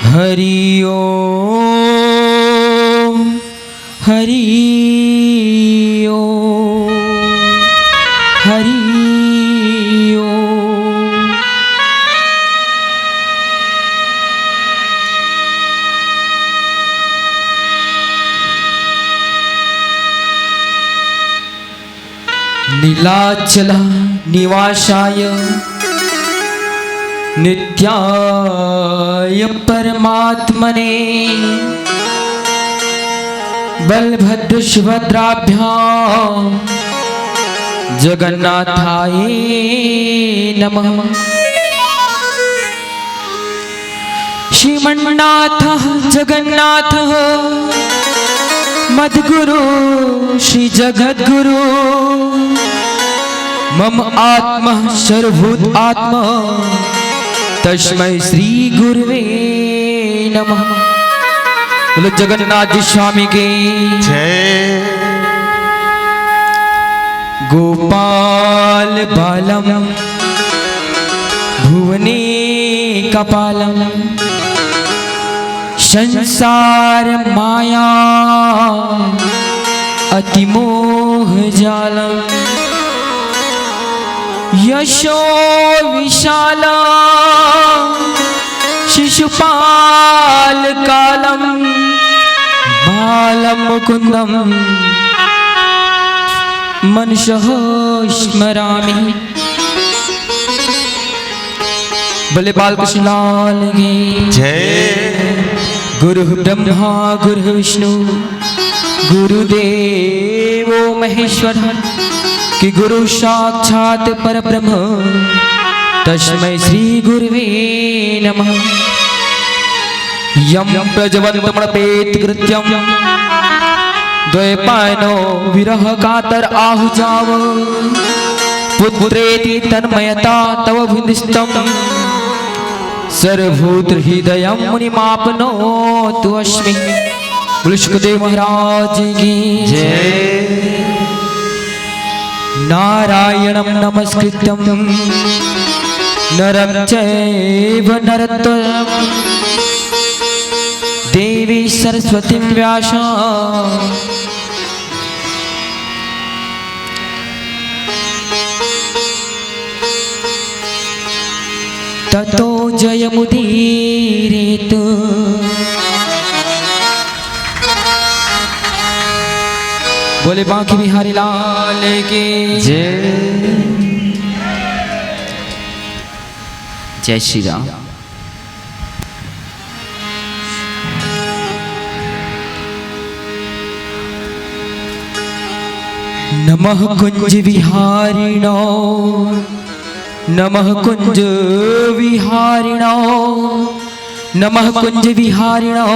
हरि ओम हरि ओम हरि ओम। नीलाचल निवासाय नित्याय परमात्मने बलभद्र सुभद्राभ्यां जगन्नाथाय नमः। श्रीमन्नाथः जगन्नाथः मद्गुरु श्री जगद्गुरु मम आत्मा सर्वभूत आत्मा तस्मै श्री गुरुवे नमः। बोलो जगन्नाथ जी स्वामी की जय। गोपाल बालम भुवने कपालम संसार माया अतिमोह जालम यशो विशाला शिशुपाल कालम बालम मुकुंदम मनसः स्मरामि। बोले बालकृष्ण लाल की जय। गुरु ब्रह्मा गुरु विष्णु गुरुदेवो महेश्वर कि गुरु साक्षात परब्रह्म तस्मै श्री गुरुवे नमः। यम प्रज्वलन्तमणपेत कृत्यं द्वैपायनो विरह कातर आहुजाव पुत्रेति तन्मयता तव भिन्दिष्टं सर्वभूत हृदयं मुनिमापनोतु अस्मि। बोलो सुखदेव महाराज की जय। नारायणं नमस्कृत्यं नरं चैव नरोत्तमं देवी सरस्वतीं व्यासं ततो जयमुदीरयेत्। बोले बांकी बिहारी लाल की जय। जय श्री राम। नमः कुंज विहारिणो नमः कुंज विहारिणो नमः कुंज विहारिणो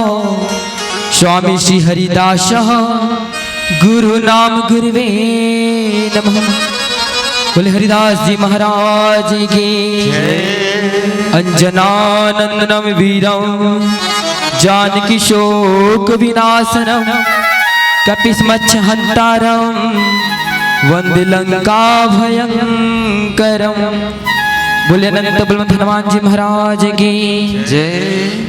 स्वामी श्री हरिदासः गुरु नाम गुरुवे नमः। बोले हरिदास जी महाराज की अंजनानंदनम वीरम जानकी शोक विनाशनम कपिस्मच्छ हंतारम वंदे लंका भयंकरम। बोले अनंत बलवंत हनुमान जी महाराज की जय।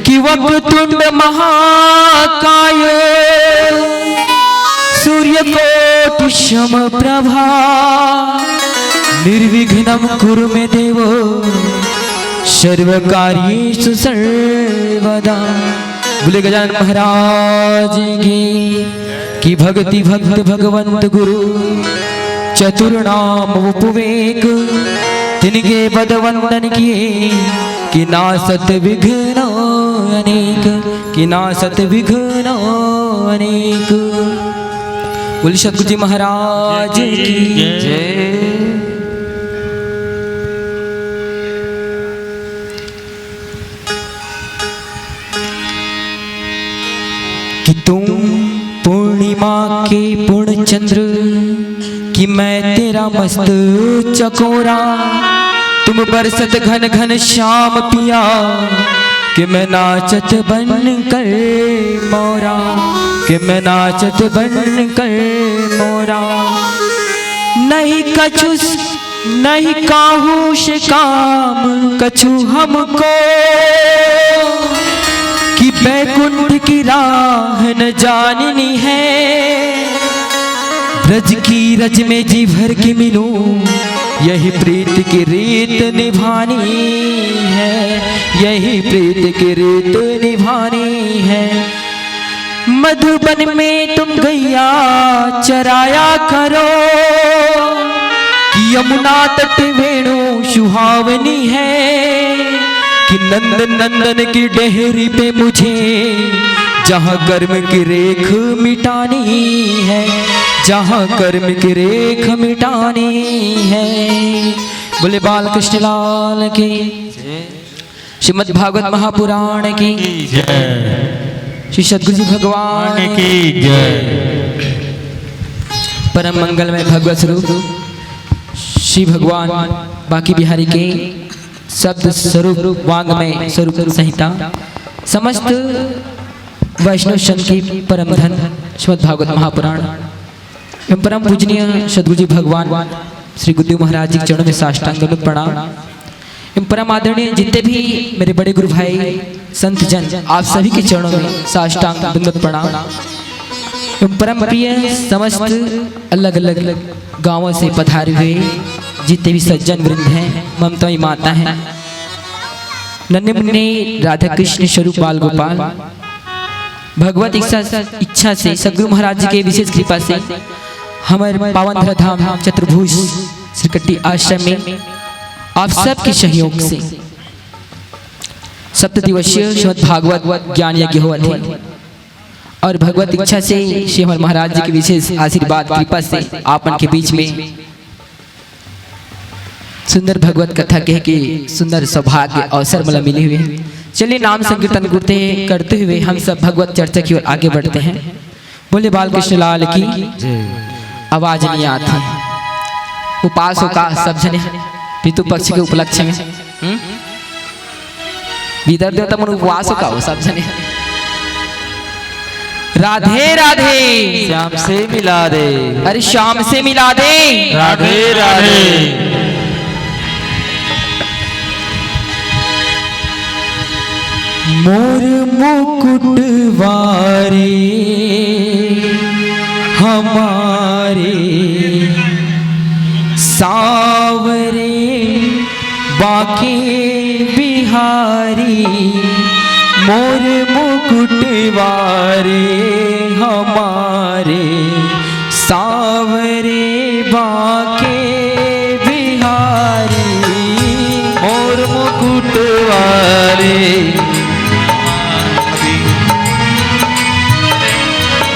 कि वक्रतुंड महाकाय सूर्यकोटि समप्रभा निर्विघ्नं कुरु मे देव सर्वकार्येषु सर्वदा। बोले गजानन महाराज की भक्ति भक्त भगवंत गुरु चतुर्नाम उपवेक तिनके पद वंदन किए कि नासत विघ्न अनेक कि नासत विघ्न अनेक। बोले सतगुरु जी महाराज की जय। कि तुम पूर्णिमा के पूर्ण चंद्र कि मैं तेरा मस्त चकोरा तुम बरसत घन घन श्याम पिया कि मैं नाचत बन कर मोरा कि मैं नाचत बन कर मोरा। नहीं कछु नहीं काहू से काम कछु हमको बैकुंठ की राह न जाननी है, ब्रज की रज में जी भर के मिलूं, यही प्रीत की रीत निभानी है, यही प्रीत की रीत निभानी है। मधुबन में तुम गैया चराया करो, कि यमुना तट वेणु सुहावनी है, कि नंद नंदन की डेहरी पे मुझे जहाँ कर्म की रेख मिटानी है, जहाँ कर्म की रेख मिटानी है। बोले बाल कृष्ण लाल की, श्रीमद् भागवत महापुराण की, श्री सद्गुरु जी भगवान की जय। परम मंगलमय भगवत स्वरूप श्री भगवान बाकी बिहारी के शब्द स्वरूप वांग्मय स्वरूप संहिता समस्त वैष्णव संघ की परम धन श्रीमद् भागवत महापुराण एवं परम पूजनीय सद्गुरु जी भगवान श्री गुरुदेव महाराज जी के चरणों में साष्टांग दंडवत प्रणाम एवं परम आदरणीय जितने भी मेरे बड़े गुरु भाई संत जन आप सभी के चरणों में साष्टांग दंडवत प्रणाम एवं परम प्रिय समस्त अलग अलग गांवों से पधारे हुए जितने भी सज्जन वृंद हैं, ममताई माता हैं, नन्हे मुन्ने राधा कृष्ण स्वरूप बाल गोपाल, भगवत इच्छा से सदगुरु महाराज जी के विशेष कृपा से हमारे पावन धरा धाम चतुर्भुज श्रीकट्टी आश्रम में आप सबके सहयोग से सप्त दिवसीय श्रीमद् भागवत ज्ञान यज्ञ हुआ थे और भगवत इच्छा से श्री हमारे महाराज जी के विशेष आशीर्वाद कृपा से आपन के बीच में सुंदर भगवत कथा कह के सुंदर सौभाग्य अवसर मतलब मिले हुए हैं। चलिए नाम संकीर्तन करते हुए हम सब भगवत चर्चा की ओर आगे बढ़ते हैं। बोले बाल कृष्ण लाल की आवाज नहीं आती, उपास का सब जने पितु पक्ष के उपलक्ष्य में विदर देवता मन उपवास का हो सब जने। राधे राधे श्याम से मिला दे, अरे श्याम से मिला दे, राधे राधे। मोर मुकुट वारे हमारे सावरे बाके बिहारी, मोर मुकुट वारे हमारे सावरे बाके बिहारी, मोर मुकुट वाले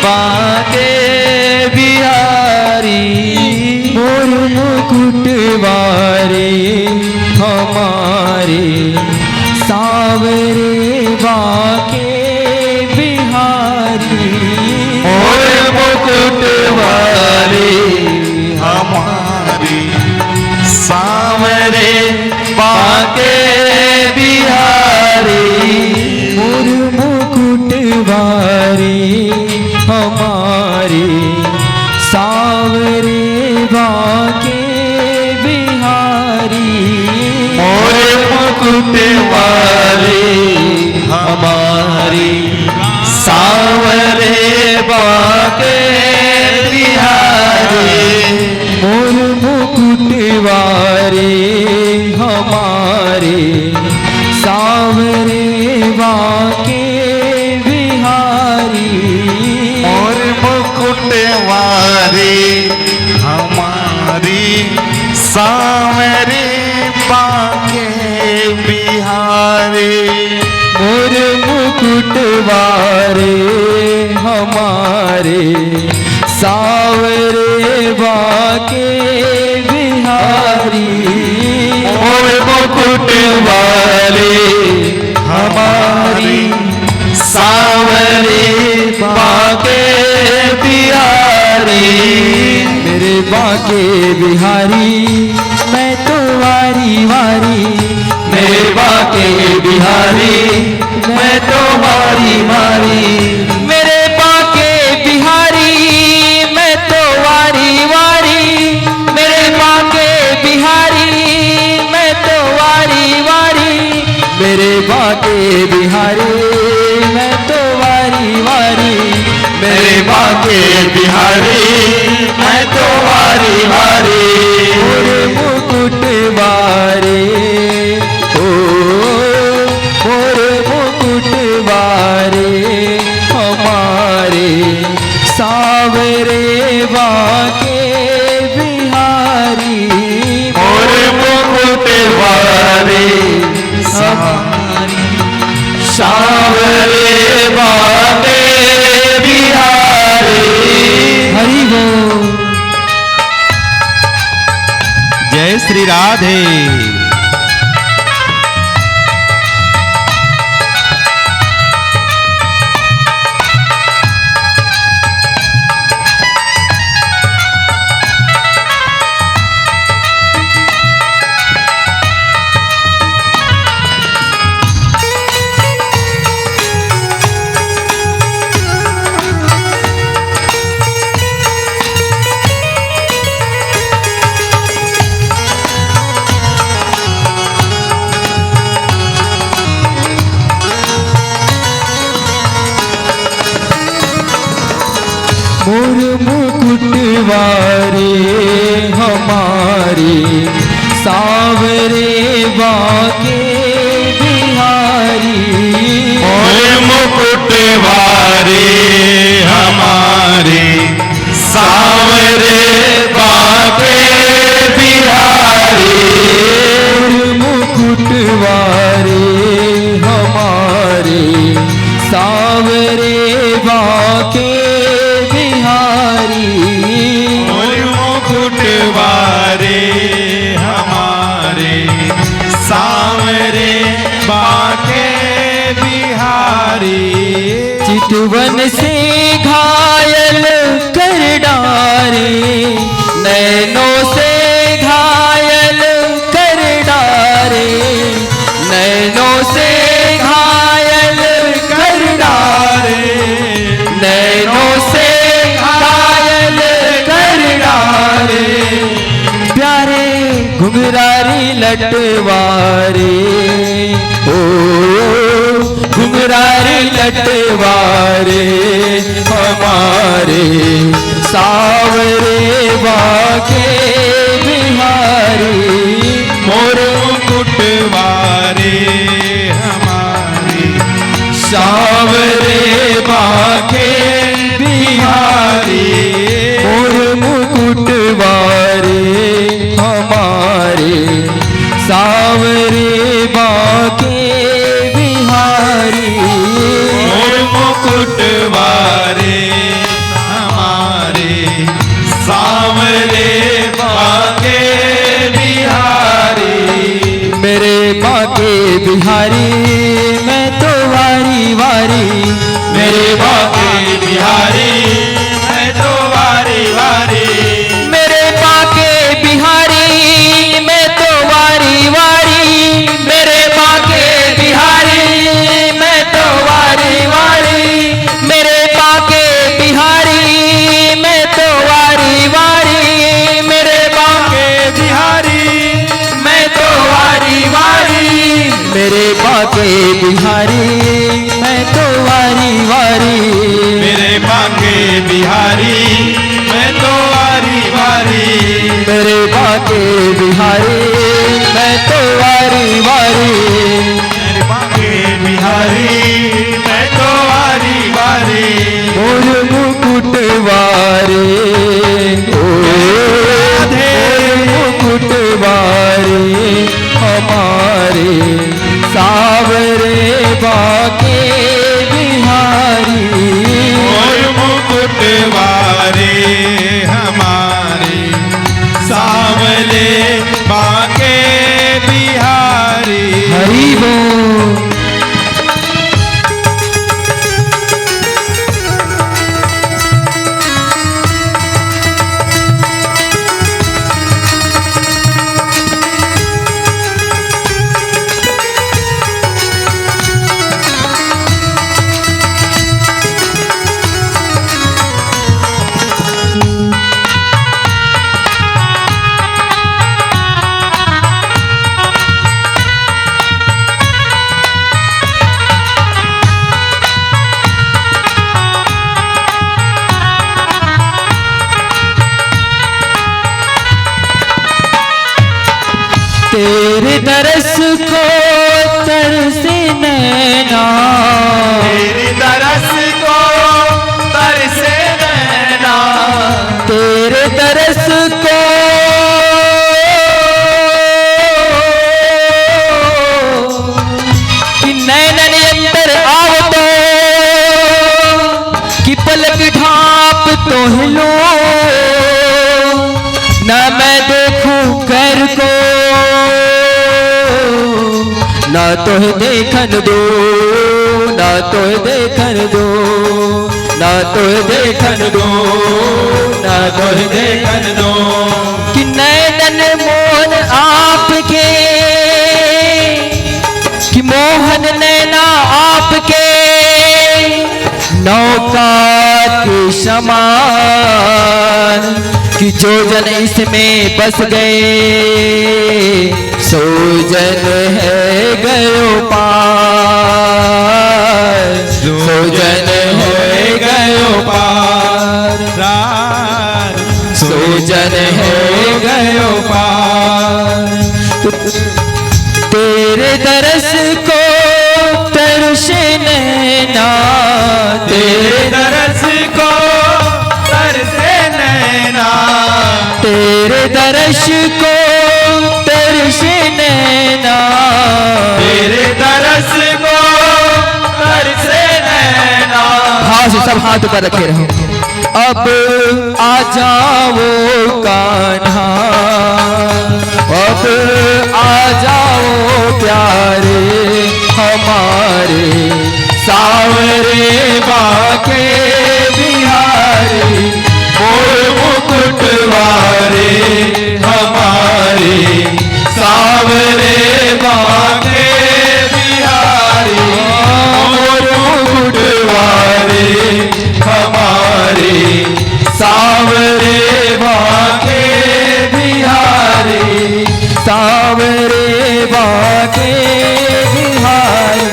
बाके बिहारी, मोर मुकुट वारे हमारे सावरे बाके बिहारी, मोर मुकुट वाले हमारी सावरे बाके बिहारी, मोर मुकुट वारे हमारे सावरे बाके बिहारी, मोर मुकुट वाले हमारी सावरे बाके बिहारी, मोर मुकुट वारे हमारे सावरे बाके बिहारी, मोर मुकुट वाले हमारी सावरे बाके बिहारी, मोर मुकुट वारे हमारे सावरे बाके बिहारी, मोर मुकुट वाले हमारी सावरे बाके बिहारी, मेरे बाके बिहारी मैं तो वारी वारी, मेरे बाके बिहारी मैं तो वारी वारी, मेरे बाके बिहारी मैं तो वारी वारी, मेरे बाके बिहारी मैं तो वारी वारी, मेरे बाके बिहारी मैं बाके बिहारी मैं तो वारी वारी मोरे मुकुट वारे ओ मोरे मुकुट वारे हमारे सावरे बाके बिहारी मोरे मुकुट वारे हमारी सावरे बाके बिहारी। हरि बोल। जय श्री राधे। मोर मुकुट वारे हमारे सावरे बाके बिहारी मोरे मुकुट वारे हमारे सावरे बाके बिहारी। मोर मुकुट वारे हमारे सावरे बाके बिहारी मोरे मुकुट वारे हमारे सावरे बाके बिहारी। चितवन से घायल कर डारे नैनों से घायल कर डारे नैनों से घायल कर डारे नैनों से घायल कर डारे प्यारे घुंघरारी लटवारे ओ घुंघरारी लटवारे हमारे सावरे बाके बिहारी मोरे मुकुट वारे हमारे सावरे बाके बिहारी मोर मुकुट वारे हमारे सावरे बाके बिहारी मोरे मुकुट वारे हमारे सावरे बाके बिहारी। मेरे बाके बिहारी मैं तो वारी वारी मेरे बाके बिहारी मैं तो वारी वारी मेरे बाके बिहारी मैं तो वारी वारी मेरे बाके बिहारी मैं तो वारी वारी मेरे बाके बिहारी मैं तो वारी वारी मेरे बाके बिहारी मैं तो वारी वारी मेरे बाके बिहारी मैं तो वारी वारी मेरे बाके बिहारी मैं तो वारी वारी मेरे बाके बिहारी मैं तो वारी वारी मेरे बाके बिहारी मैं तो वारी वारी मोर मुकुट वारे ओ मोर मुकुट वारे हमारे सावरे बाके तेरे तरस को तरसे नैना, तेरी तरस को तरसे नैना, तेरे तरस को कि नैनन अंदर आओ तो कि पलक ढाप तो हिलो, न मैं देखूं कर को ना तो देखन दो, ना तो देखन दो, ना तो देखन दो, ना तो देखन दो कि नैनन मोहन आपके, कि मोहन नैना आपके नौका के समान, कि जो जन इसमें बस गए सो जन है गयो पार, सो जन है गयो पार, सो जन है गयो पार। तेरे तरस को तरसे नैना, तेरे तरस को तरसे नैना, तेरे तरस को तरसे नैना, तेरे तरस को तरसे नैना। हाँ से सब हाथ ऊपर रखे रहो। अब आ जाओ कान्हा, अब आ जाओ प्यारे हमारे सावरे बाके बिहारी, मोर मुकुट वारे हमारे सावरे बाके बिहारी, मोर मुकुट वारे हमारे सावरे बाके बिहारी, सावरे बाके बिहारी।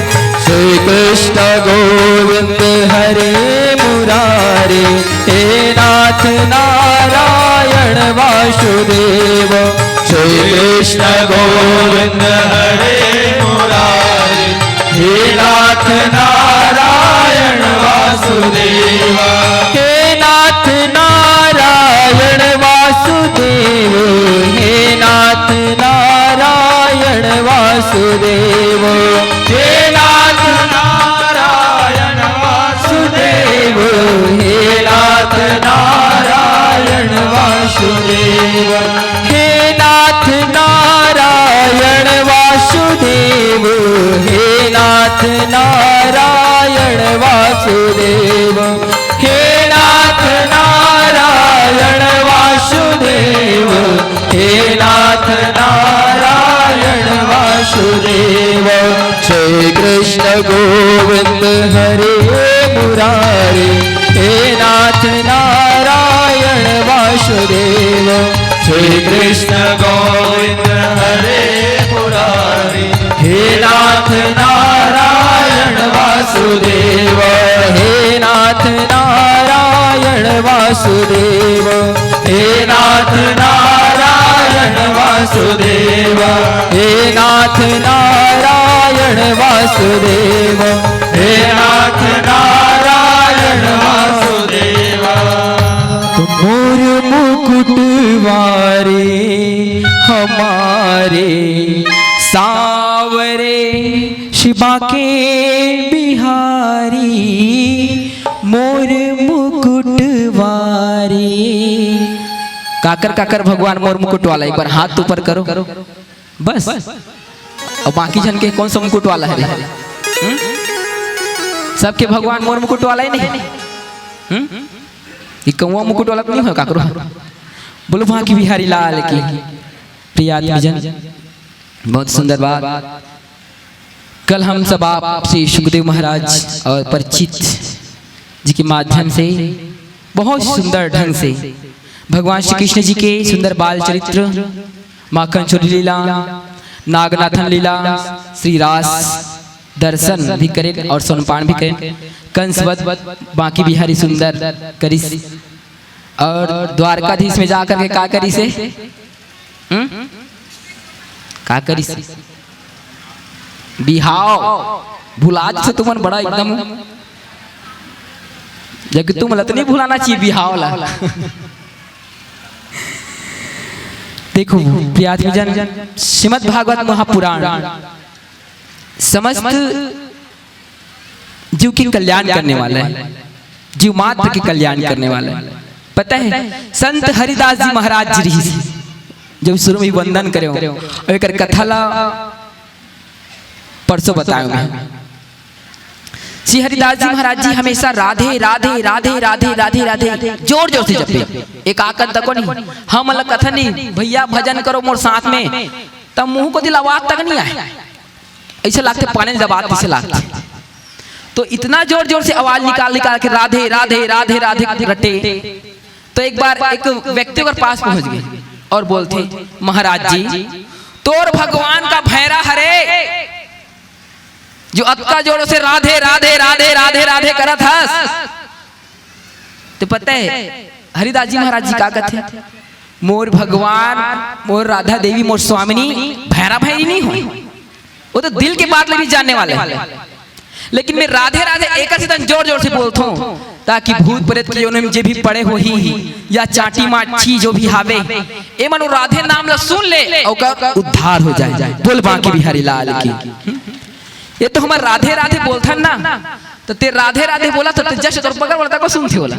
श्री कृष्ण गोविंद हरे मुरारे, हे नाथ नारायण वासुदेव। श्री कृष्ण गोविंद हरे मुरारे, हे नाथ नारायण वासुदेव, हे नाथ नारायण वासुदेव, हे नाथ नारायण वासुदेव, हे नाथ नारायण वासुदेव, हे नाथ नारायण वासुदेव, हे नाथ नारायण वासुदेव, हे नाथ नारायण वासुदेव, हे नाथ नारायण वासुदेव, हे नाथ नारायण वासुदेव। श्री कृष्ण गोविंद हरे मुरारे, हे नाथ नारायण वासुदेव। श्री कृष्ण गोविंद हरे मुरारी, हे नाथ नारायण वासुदेव, हे नाथ नारायण वासुदेव, हे नाथ नारायण वासुदेव, हे नाथ नारायण वासुदेव, हे नाथ नारायण वासुदेव। मोर मुकुट वारे हमारे सावरे शिवा के बिहारी, मोर मुकुट वारे। काकर काकर भगवान मोर मुकुट वाला, एक बार हाथ ऊपर करो बस। और बाकी जन के कौन सा मुकुट वाला है रे? सबके भगवान मोर मुकुट वाला ही नहीं। ये कौआ मुकुट वाला तो नहीं हो काकरो। बोलो वहाँ की बिहारी लाल की। प्रिय आत्मीजन, बहुत सुंदर बात। कल हम सब आपसे सुखदेव महाराज और परिचित जी के माध्यम से बहुत सुंदर ढंग से भगवान श्री कृष्ण जी के सुंदर बाल चरित्र, माखन चोरी लीला, नागनाथन लीला, श्री रास दर्शन भी करें और सोनपान भी करें। कंसवत बाकी बिहारी सुंदर करी और द्वारकाधीश में जाकर के का करी से का करी बिहाव भुलाज से तुमन बड़ा एकदम जबकि तुम लत नहीं भुलाना चाहिए बिहाव ला। देखो प्रियाजन श्रीमद् भागवत महापुराण समस्त जीव की कल्याण करने वाला है, जीव मात्र के कल्याण करने वाला है। पता है संत हरिदास जी महाराज जी रही जब शुरू में वंदन करे और एक कथा ला परसों बताऊंगा। श्री हरिदास जी महाराज जी हमेशा राधे राधे राधे राधे राधे राधे जोर जोर से जपे, एक आकन तक नहीं हम अलग कथा नहीं भैया भजन करो मोर साथ में, तब मुंह को दिल आवाज तक नहीं आए, ऐसे लगते पानी दबाते से लगते। तो इतना जोर जोर से आवाज निकाल निकाल के राधे राधे राधे राधे रटे। तो एक बार एक व्यक्ति के पास पहुंच गए और बोलते महाराज जी तोर भगवान का भैरा हरे जो अक्का जोड़ों से राधे राधे राधे राधे राधे करत हस। तो पता है हरिदास जी महाराज जी का कहते मोर भगवान मोर राधा देवी मोर स्वामिनी भैरा भैरी नहीं हो, वो तो दिल के बात भी जानने वाले हैं। लेकिन मैं राधे राधे एक जोर जोर से बोलता हूँ ताकि भूत प्रेत के योनि में जे भी पड़े हो ही या चाटी माटी जो भी हावे ए मनो राधे नाम ला सुन ले और उद्धार हो जाए। बोल बांके बिहारी लाल की। ये तो हमारे राधे राधे बोलता ना, तो ते राधे राधे बोला तो जस्ट तोर पकड़ बोलता को सुनते बोला,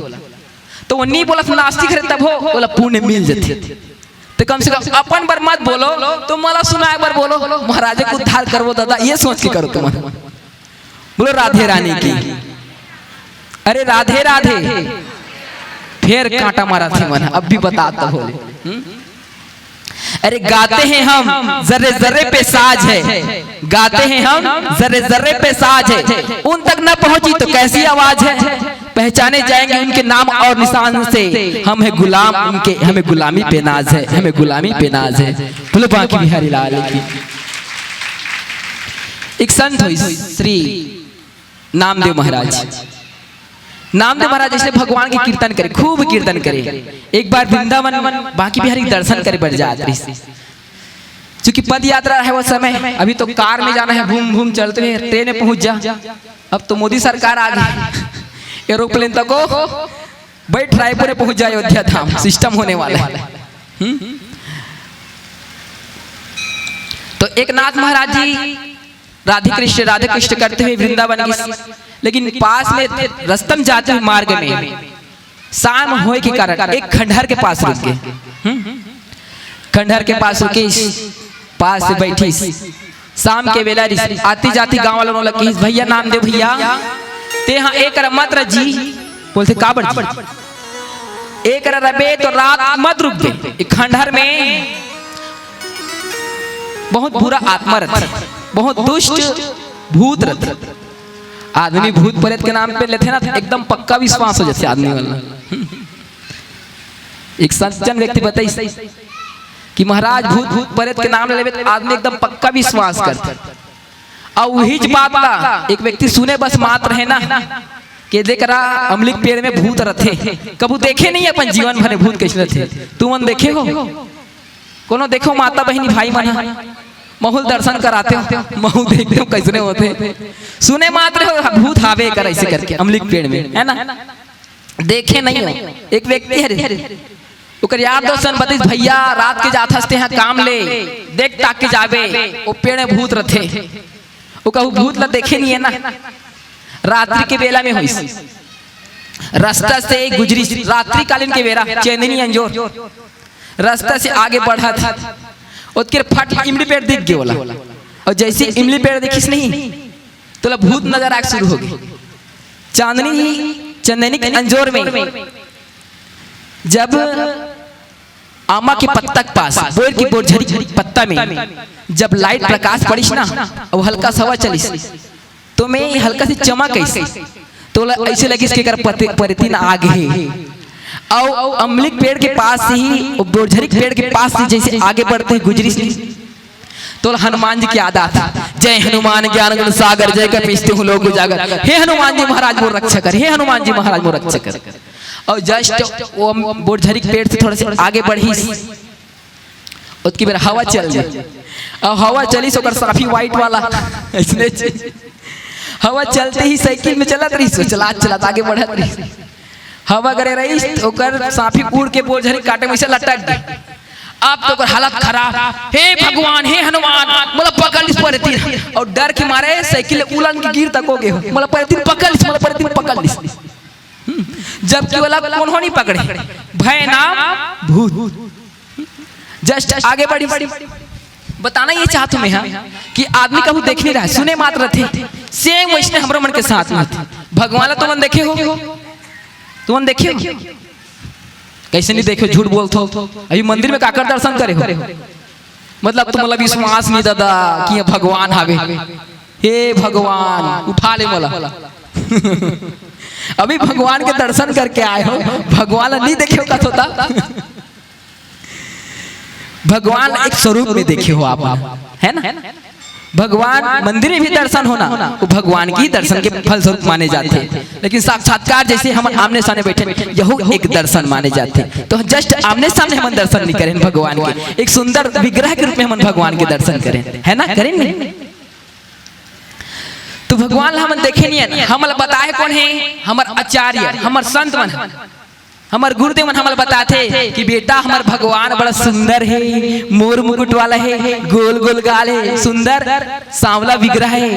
तो वो नहीं बोला नास्तिक है तब हो बोला पुण्य मिल जाते। तो कम से कम अपन बार मत बोलो, तुम मला सुना एक बार बोलो महाराज को उद्धार करो दादा, ये सोच के करो तुम। बोलो राधे रानी की। अरे राधे राधे फिर कांटा मारा थे मन, अब भी बताता बोले। अरे गाते हैं हम जर्रे जर्रे पे साज है, गाते हैं हम जर्रे जर्रे पे साज है, उन तक न पहुंची तो कैसी आवाज है, पहचाने जाएंगे उनके नाम और निशान से, हम है गुलाम उनके, हमें गुलामी पे नाज है, हमें गुलामी पे नाज है। बोलो बांके बिहारी लाल की। एक संत हुई श्री नामदेव महाराज। नामदेव महाराज जैसे भगवान के कीर्तन करे, खूब कीर्तन करे। एक बार वृंदावन बांके बिहारी दर्शन करे बढ़ जाते, क्योंकि पद यात्रा है वो समय, अभी तो कार में जाना है भूम भूम चलते हुए ट्रेन में पहुंच जा। अब तो मोदी सरकार आ गई, एरोप्लेन तक बैठ रायपुर में पहुंच जाए अयोध्या धाम, सिस्टम होने वाला है। तो एक नाथ महाराज जी राधे कृष्ण करते हुए वृंदावन की, लेकिन पास में रस्तम जाते हुए मार्ग में शाम होए के कारण एक खंडहर के पास रुक गए। खंडहर के पास रुके, पास से बैठी, शाम के बेला आती जाती गांव वालों लगी भैया नामदेव भैया ते हाँ एक मत जी, बोलते काबर एक रबे तो रात मत रुक दे, खंडहर में बहुत बुरा आत्मा रहता, बहुत दुष्ट भूत रहता। आदमी भूत प्रेत के नाम पे लेते ना एकदम पक्का विश्वास हो जैसे आदमी वाला। एक सज्जन व्यक्ति बताई कि महाराज भूत भूत प्रेत के नाम ले लेवे आदमी एकदम पक्का विश्वास करता। और वही बात ला एक व्यक्ति सुने बस मात्र है ना कि देख रहा अमलिक पेड़ में भूत रहते, कबू देखे नहीं अपन जीवन भरे भूत कैसे थे, तुम देखे हो कोनो देखो माता बहनी भाई मन महल दर्शन कराते हो, महू देखते हो कैसे होते, सुने मात्र हो भूत हावे कर ऐसे करके अमलिक पेड़ में है ना, देखे नहीं हो। एक व्यक्ति है ओकर यार दोस्तन बतिस भैया रात के जात हंसते हैं काम ले देख ताक के जावे वो पेड़ में भूत रहते, वो कहू भूत ला देखे नहीं है ना। रात्रि के बेला में हुई रास्ता से गुजरी, रात्रि कालीन के बेरा चेंदनी अंजोर रास्ता से आगे बढ़ा था, उसके फट इमली पेड़ दिख गया बोला, और जैसे इमली पेड़ दिखिस नहीं तो भूत नजर आग शुरू हो गई। चंदनी के अंजोर में जब आमा के पत्ता के पास बोर की बोरझरी पत्ता में जब लाइट प्रकाश पड़ी ना और हल्का सवा चलिस तो मैं हल्का सी चमक ऐसे तो ऐसे लगी इसके परितीन आगे है। और अमलिक पेड़ के पास ही बोरझरी पेड़ के पास ही जैसे आगे बढ़ते गुजरी तो हनुमान जी की याद आता, जय हनुमान ज्ञान गुण सागर जय कपीसते हूँ लोग उजागर, हे हनुमान जी महाराज मोर रक्षा कर, हे हनुमान जी महाराज मोर रक्षा कर। और जस्ट वो बोरझरी पेड़ से थोड़ा सा आगे बढ़ी उसकी बेर हवा चल गई और हवा चली सो कर साफी व्हाइट वाला इसने हवा चलते ही साइकिल में चलत रही सो चला आगे बढ़त रही हवा करे रही ओकर साफी उड़ के बोल झरी काटे में से लटक गई। अब तो हालत खराब, हे भगवान हे हनुमान मतलब पकड़ लिस पड़ती और डर के मारे साइकिल उलन की गिर तक हो गए मतलब पकड़ लिस जबकि वाला कौन हो नहीं पकड़े भय नाम भूत। जस्ट आगे बढ़ी बताना ये चाहता हूं मैं कि आदमी कभी देख नहीं रहा सुने मात्र थे सेम वैसे हमारे मन के साथ में थे। भगवान तुम देखे हो तुम देखे हो कैसे नहीं देखे झूठ बोलते हो अभी मंदिर में काकर दर्शन करे हो मतलब तुम विश्वास नहीं दादा कि ये भगवान हावे हे भगवान उठा ले मला अभी भगवान के दर्शन करके आए हो भगवान नहीं देखे हो कथ होता भगवान एक स्वरूप में देखे हो आप है ना भगवान मंदिर में भी दर्शन होना वो भगवान की दर्शन के फल स्वरूप माने जाते हैं लेकिन साक्षात्कार जैसे हम आमने सामने बैठे यही एक दर्शन माने जाते हैं। तो जस्ट आमने सामने हम दर्शन नहीं करें भगवान के एक सुंदर विग्रह के रूप में हम भगवान के दर्शन करें है ना करें नहीं तो भगवान हम देखे नहीं हम बताए कौन है हमार आचार्य हमार संत मन हमार गुरुदेव मन हमल बताते कि बेटा हमार भगवान बड़ा सुंदर है मोर मुकुट वाला है गोल गोल गाल है सुंदर सांवला विग्रह है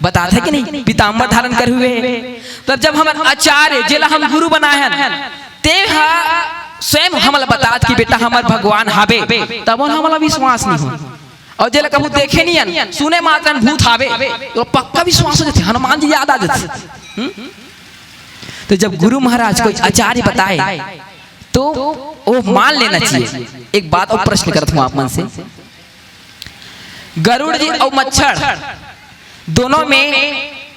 बताते कि नहीं पीताम्बर धारण करे हुए। तब जब हमार आचार्य जेला हम गुरु बनाए ते स्वयं हमल बताते कि बेटा हमार भगवान हावे तब हमारा विश्वास नहीं हो और जेला कभी देखे नहीं सुने मात्र भूत हावे तो पक्का विश्वास हो जाते हनुमान जी याद आ जाते। तो जब गुरु महाराज कोई आचार्य बताए तो वो मान लेना चाहिए। एक बात और प्रश्न करता हूं आप मन से गरुड़ जी और मच्छर दोनों में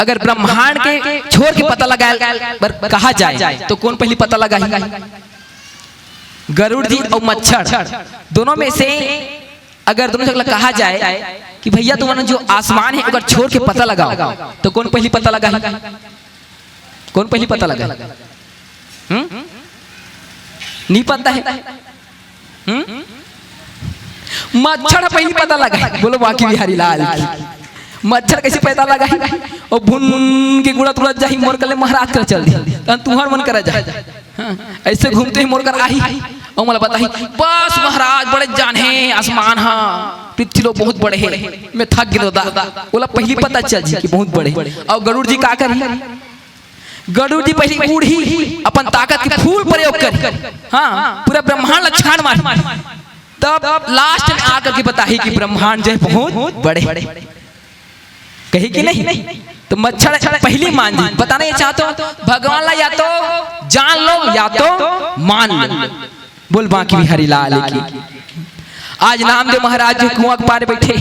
अगर ब्रह्मांड के छोर के पता लगाया कहा जाए तो कौन पहली पता लगाएगा? गरुड़ जी और मच्छर दोनों में से अगर दोनों से कहा जाए कि भैया तुम्हारा जो आसमान है अगर छोड़ के पता लगाओ तो कौन पहली पता लगाएगा? कौन पहली पता लगा? नहीं पता है मच्छर पहली पता लगा। बोलो बाकी बिहारी लाल मच्छर कैसे पता लगा? और भुन के गुड़ा तुरंत जाही मोर कले महाराज कर चल दी तुम्हार मन करा जाए ऐसे घूमते ही मोर कर आई और मला बताही बस महाराज बड़े जान है आसमान हाँ पृथ्वी लोग बहुत बड़े हैं मैं थक गिरो दादा बोला पहली पता चल जी कि बहुत बड़े। और गरुड़ जी का करी? गरुड़ जी पहले उड़ी अपन ताकत की फूल प्रयोग कर हाँ पूरा ब्रह्मांड छान मार तब लास्ट में आकर के बताही कि ब्रह्मांड जो है बहुत बड़े कही कि नहीं? तो मच्छर पहली मान जी बताना ये चाहते हो भगवान ला या तो जान लो या तो मान लो। बोल बाकी बिहारी लाल की। आज नामदेव महाराज जो कुआं के पार बैठे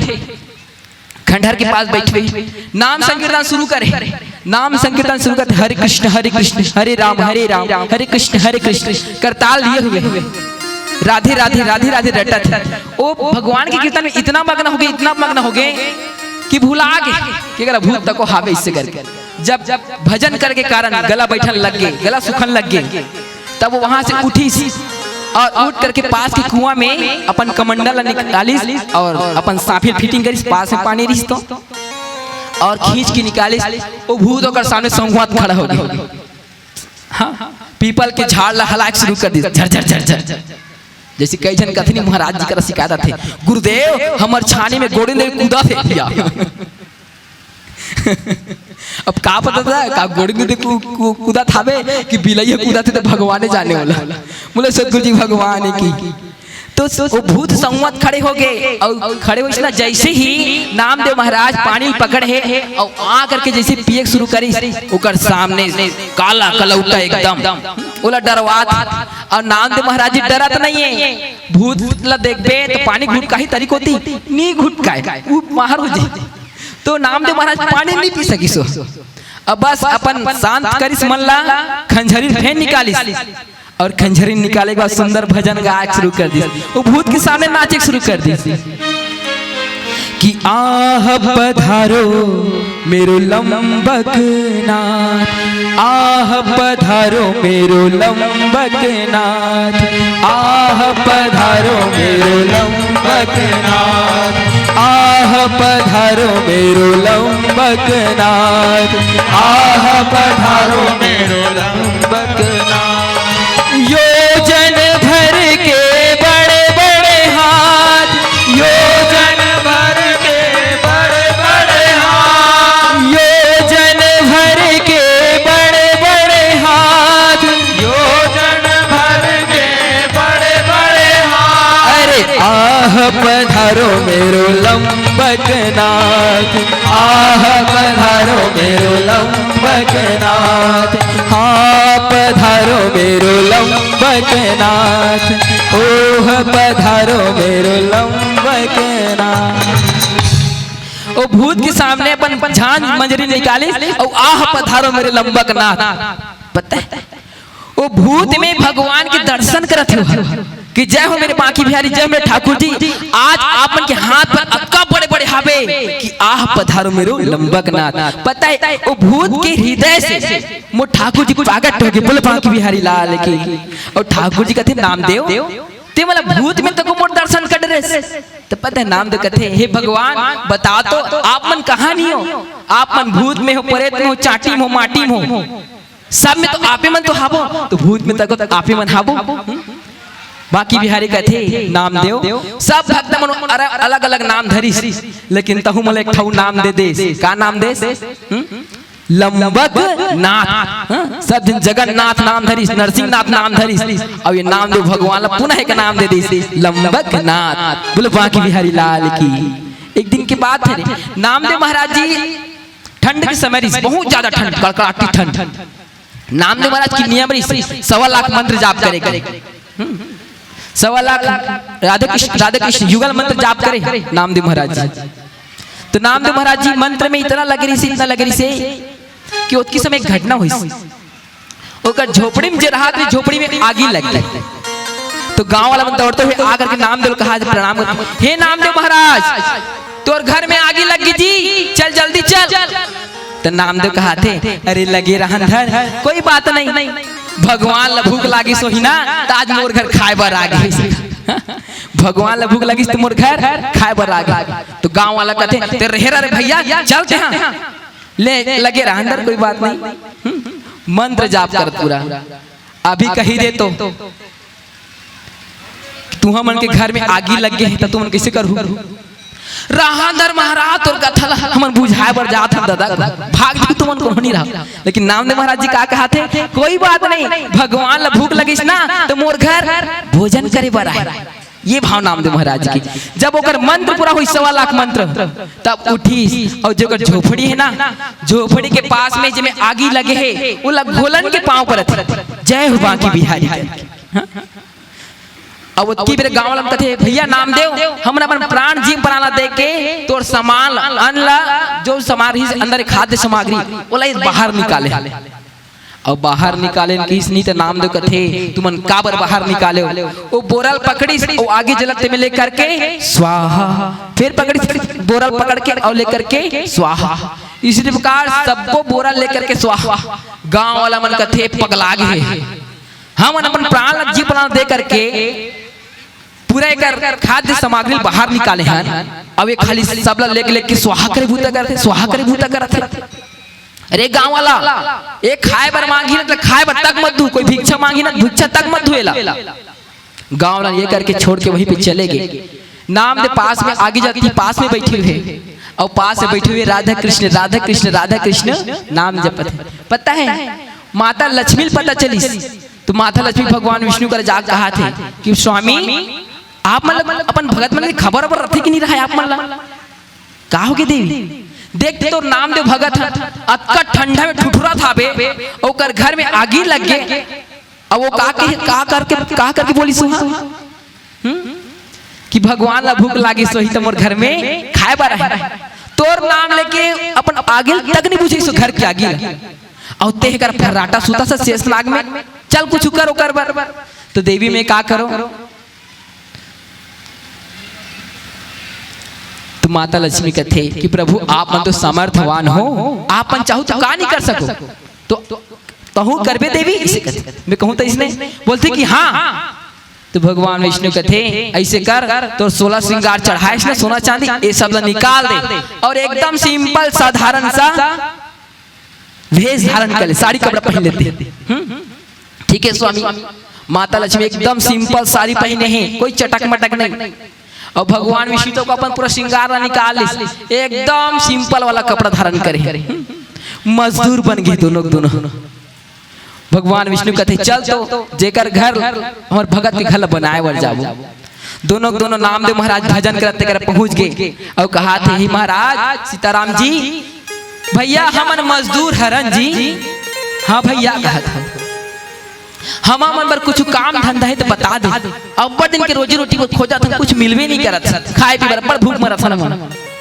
खंडहर के पास बैठे नाम संकीर्तन शुरू करे नाम संकीर्तन शुरू करते हरे कृष्ण हरे राम हरे कृष्ण करताल लिए हुए राधे राधे राधे राधे रटत है। वो भगवान के कीर्तन में इतना मग्न हो गए कि भूला गए कि अगर भूत तक को हावे इससे करके जब भजन करके कारण गला बैठन लग गए गला सुखन लग गए तब वो वहां से उठी और उठ करके पास के कुआं में अपन कमंडल निकाली और अपन साफी फिटिंग करी पास में पानी रिश्त और खींच के निकाली वो भूत होकर सामने संघात खड़ा हो गया। हाँ पीपल के झाड़ ला हलाक शुरू कर दी झर जैसे कई जन कथनी महाराज जी का शिकायत थे गुरुदेव हमार छानी में गोविंद कूदा थे अब का पता था का गोविंद कूदा थावे कि बिलैया कूदा थे तो भगवान जाने वाला बोले सदगुरु जी भगवान की। तो वो भूत संवत खड़े हो गए और खड़े हो इसना जैसे ही नामदेव महाराज पानी पकड़े और आ करके जैसे पिए शुरू करी ओकर सामने काला कलौटा एकदम बोला डरवात और नामदेव महाराज जी डरत नहीं है भूत ला देखबे तो पानी घुट का ही तरीक होती नहीं घुट का वो बाहर हो जाए तो नामदेव महाराज पानी नहीं पी सकी सो अब बस अपन शांत करिस मन ला खंजरी फेन निकालिस और खंजरी निकाले के बाद सुंदर भजन गायक शुरू कर दी वो भूत के सामने नाचे शुरू कर दी कि आह पधारो मेरो लंबक नाथ आह पधारो मेरो लंबक नाथ, आह पधारो मेरो लंबक नाथ, आह पधारो मेरो लंबक नाथ, आह पधारो मेरो लंबक नाथ। योजन भर के बड़े बड़े हाथ, योजन भर के बड़े बड़े हाथ, योजन भर के बड़े बड़े हाथ, योजन भर के बड़े बड़े हाथ। अरे आह पधारो मेरो लंबक नाथ, आह पधारो मेरो लंबक नाथ, हाँ पधारो मेरो लंबक नाथ, ओह पधारो मेरो लंबक नाथ। ओ भूत के सामने अपन झांझ मंजरी निकाली और आह पधारो मेरे लंबक नाथ। पता है ओ भूत में भगवान के दर्शन करत हो कि जय हो मेरे बांकी बिहारी, जय मेरे ठाकुर जी। आज आपन के हाथ पर अक्का बड़े बड़े हावे कि आह पधारो मेरो लंबक नाथ। पता है ओ भूत के हृदय से मो ठाकुर जी को स्वागत हो गए, बोले बांकी बिहारी लाल की। और ठाकुर जी कहते नामदेव ते मतलब भूत में तो मोर दर्शन कर रहे। तो पता है नामदेव कहते हे भगवान बता तो आप मन कहाँ नहीं हो, आप मन भूत में हो, प्रेत में हो, चाटी में हो, माटी में हो, सब में तो आपे मन तो हाबो, तो भूत में तक आपे मन हाबो। बाकी बिहारी कहते नामदेव सब भक्त मन अलग अलग नाम धरिस, लेकिन तहु मन एक ठौ नाम दे दे। का नाम दे? लंबक नाथ। सब दिन जगन्नाथ नाम धरिस, नरसिंह नाथ नाम धरिस, और ये नामदेव भगवान ला पुनः एक नाम दे दिस लंबक नाथ। बोलो बाकी बिहारी लाल की। एक दिन की बात है, नामदेव महाराज जी ठंड के समय बहुत ज्यादा ठंड, कड़कड़ाती ठंड। नामदेव महाराज की नियम रही 1.25 लाख मंत्र जाप करे, 1.25 लाख राधा कृष्ण युगल मंत्र जाप करे नामदेव महाराज जी। तो नामदेव महाराज जी मंत्र में इतना लग रही से, इतना लग रही से कि उसकी समय एक घटना हुई। ओकर झोपड़ी में जे रहा था, झोपड़ी में आगी लग गई। तो गांव वाला मन दौड़ते हुए आकर के नामदेव कहा प्रणाम करते, हे नामदेव महाराज तोर घर में आगी लग गई जी, चल जल्दी चल। तो नामदेव कहा थे अरे लगे रहन धर, कोई बात नहीं, भगवान ला भूख लागी सोही ना, आज मोर घर खाए बर आ गई। भगवान ला भूख लगी तो मोर घर खाए बर आ गई। तो गांव वाला कहते ते रहेरा रे भैया चलते हैं, ले लगे रहन धर, कोई बात नहीं, मंत्र जाप कर पूरा। अभी कही दे तो तुहा मन के घर में आगी लग गई तो तुम कैसे करू? राहंदर महाराज तोर कथा हमन बुझाए बर जात हम दादा, भाग जी तुमन को नहीं रहा। लेकिन नामदेव महाराज जी का कहा थे कोई बात नहीं, भगवान ला भूख लगिस ना तो मोर घर भोजन करे बर आए। ये भाव नामदेव महाराज की। जब ओकर मंत्र पूरा हुई 1.25 लाख मंत्र, तब उठी और जो झोपड़ी है ना, झोपड़ी के पास में जिसमें आगी लगे है वो घोलन के पांव पर थे। जय हो बांकी बिहारी। अब की मेरे गांव वाला कहते भैया नामदेव हमरा अपन प्राण जीव प्राणा दे के तोर सामान अनला, जो सामग्री अंदर खाद्य सामग्री ओला बाहर निकाले। और बाहर निकाले किस नहीं तो नामदेव कहते तुमन काबर बाहर निकाले? वो बोरल पकड़ी और आगे जलते में लेकर के स्वाहा, फिर पकड़ी बोरल पकड़ के और लेकर के स्वाहा। इसी प्रकार सबको बोरल लेकर के स्वाहा। गांव वाला मन कहते पगला गए, हम अपन प्राण जीव प्राण दे करके पूरा एक खाद्य सामग्री बाहर निकाले हैं। अब ये खाली सबला लेके के स्वाहा करे भूता करते, स्वाहा करे भूता करते। अरे गांव वाला एक खाए बर मांगी ना तो खाए बर तक मत दू, कोई भिक्षा मांगी ना भिक्षा तक मत धुएला। गांव वाला ये करके छोड़ के वहीं पे चले गए। नाम दे पास में आगे जाती, पास में बैठी हुए और पास से बैठे हुए राधा कृष्ण राधा कृष्ण राधा कृष्ण नाम जपत है। पता है माता लक्ष्मी पता चली तो माता लक्ष्मी भगवान विष्णु का जाग कहा थे कि स्वामी आप मतलब अपन भगत मन की खबर पर रखे कि नहीं रहा आप मतलब कहा होगी देवी देखते तो नामदेव भगत अक्का ठंडा में ठुठुरा था बे और घर में आगी लग गए। अब वो का करके बोली सुहा कि भगवान ला भूख लागी सोही तो मोर घर में खाए बार है तोर नाम लेके अपन आगे तक नहीं पूछी सो घर की आगी और ते कर फर्राटा सुता सा शेष नाग में चल कुछ करो कर बार। तो देवी में का करो तो माता लक्ष्मी कहते कि प्रभु आप मन तो समर्थवान हो, आप मन चाहो तो का नहीं कर सको। तो तहु करबे देवी इसे कहते। मैं कहूँ तो इसने बोलते कि हाँ। तो भगवान विष्णु कहते ऐसे कर, तो 16 श्रृंगार चढ़ाए इसने सोना चांदी ये सब निकाल दे और एकदम सिंपल साधारण सा वेश धारण कर ले, साड़ी कपड़ा पहन लेते। ठीक है स्वामी। माता लक्ष्मी एकदम सिंपल साड़ी पहने हैं, कोई चटक मटक नहीं। और भगवान विष्णु तो अपन पूरा श्रृंगार निकाल ले, एकदम सिंपल वाला कपड़ा धारण करे। मजदूर बन गए दोनों। भगवान विष्णु कहते चल तो जेकर घर और भगत के घर बनाए वर जाबो। दोनों नामदेव महाराज भजन करते कर पहुंच गए और कहा थे ही महाराज सीताराम जी भैया हमन मजदूर हरन जी। हाँ भैया कहा था हम मन पर कुछ काम धंधा है तो बता दे। अब बड़ दिन के रोजी रोटी को खोजा था, कुछ मिलवे नहीं करत, खाए पी बड़ भूख मरत था।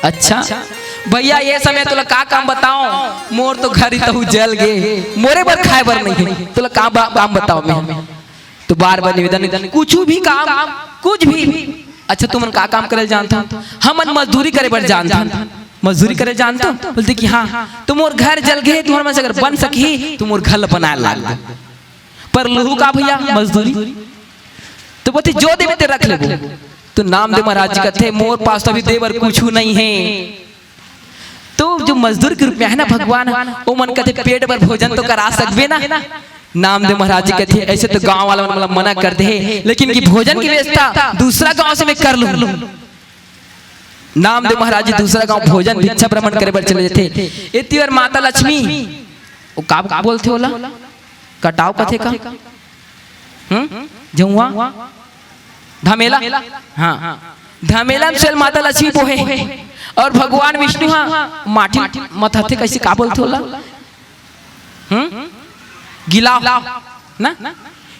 अच्छा भैया ये समय तो का काम बताओ, मोर तो घर ही तो जल गए, मोरे पर खाए बर नहीं है, तो काम बताओ। मैं तो बार बार निवेदन कुछ भी काम कुछ भी। अच्छा तुम का काम करे जानता? हम मजदूरी करे बर जानता। मजदूरी करे जानता? बोलते कि हाँ। तुम और घर जल गए, तुम्हारे में से अगर बन सकी तुम और घर बनाए लाग, पर लहू का भैया मजदूरी। तो बोलते जो देवे ते रख ले। तो नामदेव महाराज जी कहते मोर पास तो अभी देवर कुछ नहीं है। तो जो मजदूर के रूप में है ना भगवान, वो मन कहते पेट पर भोजन तो करा सकबे ना। नामदेव महाराज जी कहते ऐसे तो गांव वाला मतलब मना कर दे, लेकिन की भोजन की व्यवस्था दूसरा गांव से मैं कर लूं। नामदेव महाराज जी दूसरा गांव भोजन भिक्षा भ्रमण करे बर चले थे। इतनी बार माता लक्ष्मी वो का बोलते होला कटाव कथे का जमुआ धमेला। हाँ धमेला चल माता लक्ष्मी पोहे और भगवान विष्णु हाँ माटी मथाते कैसे का बोलते होला गिलाव ना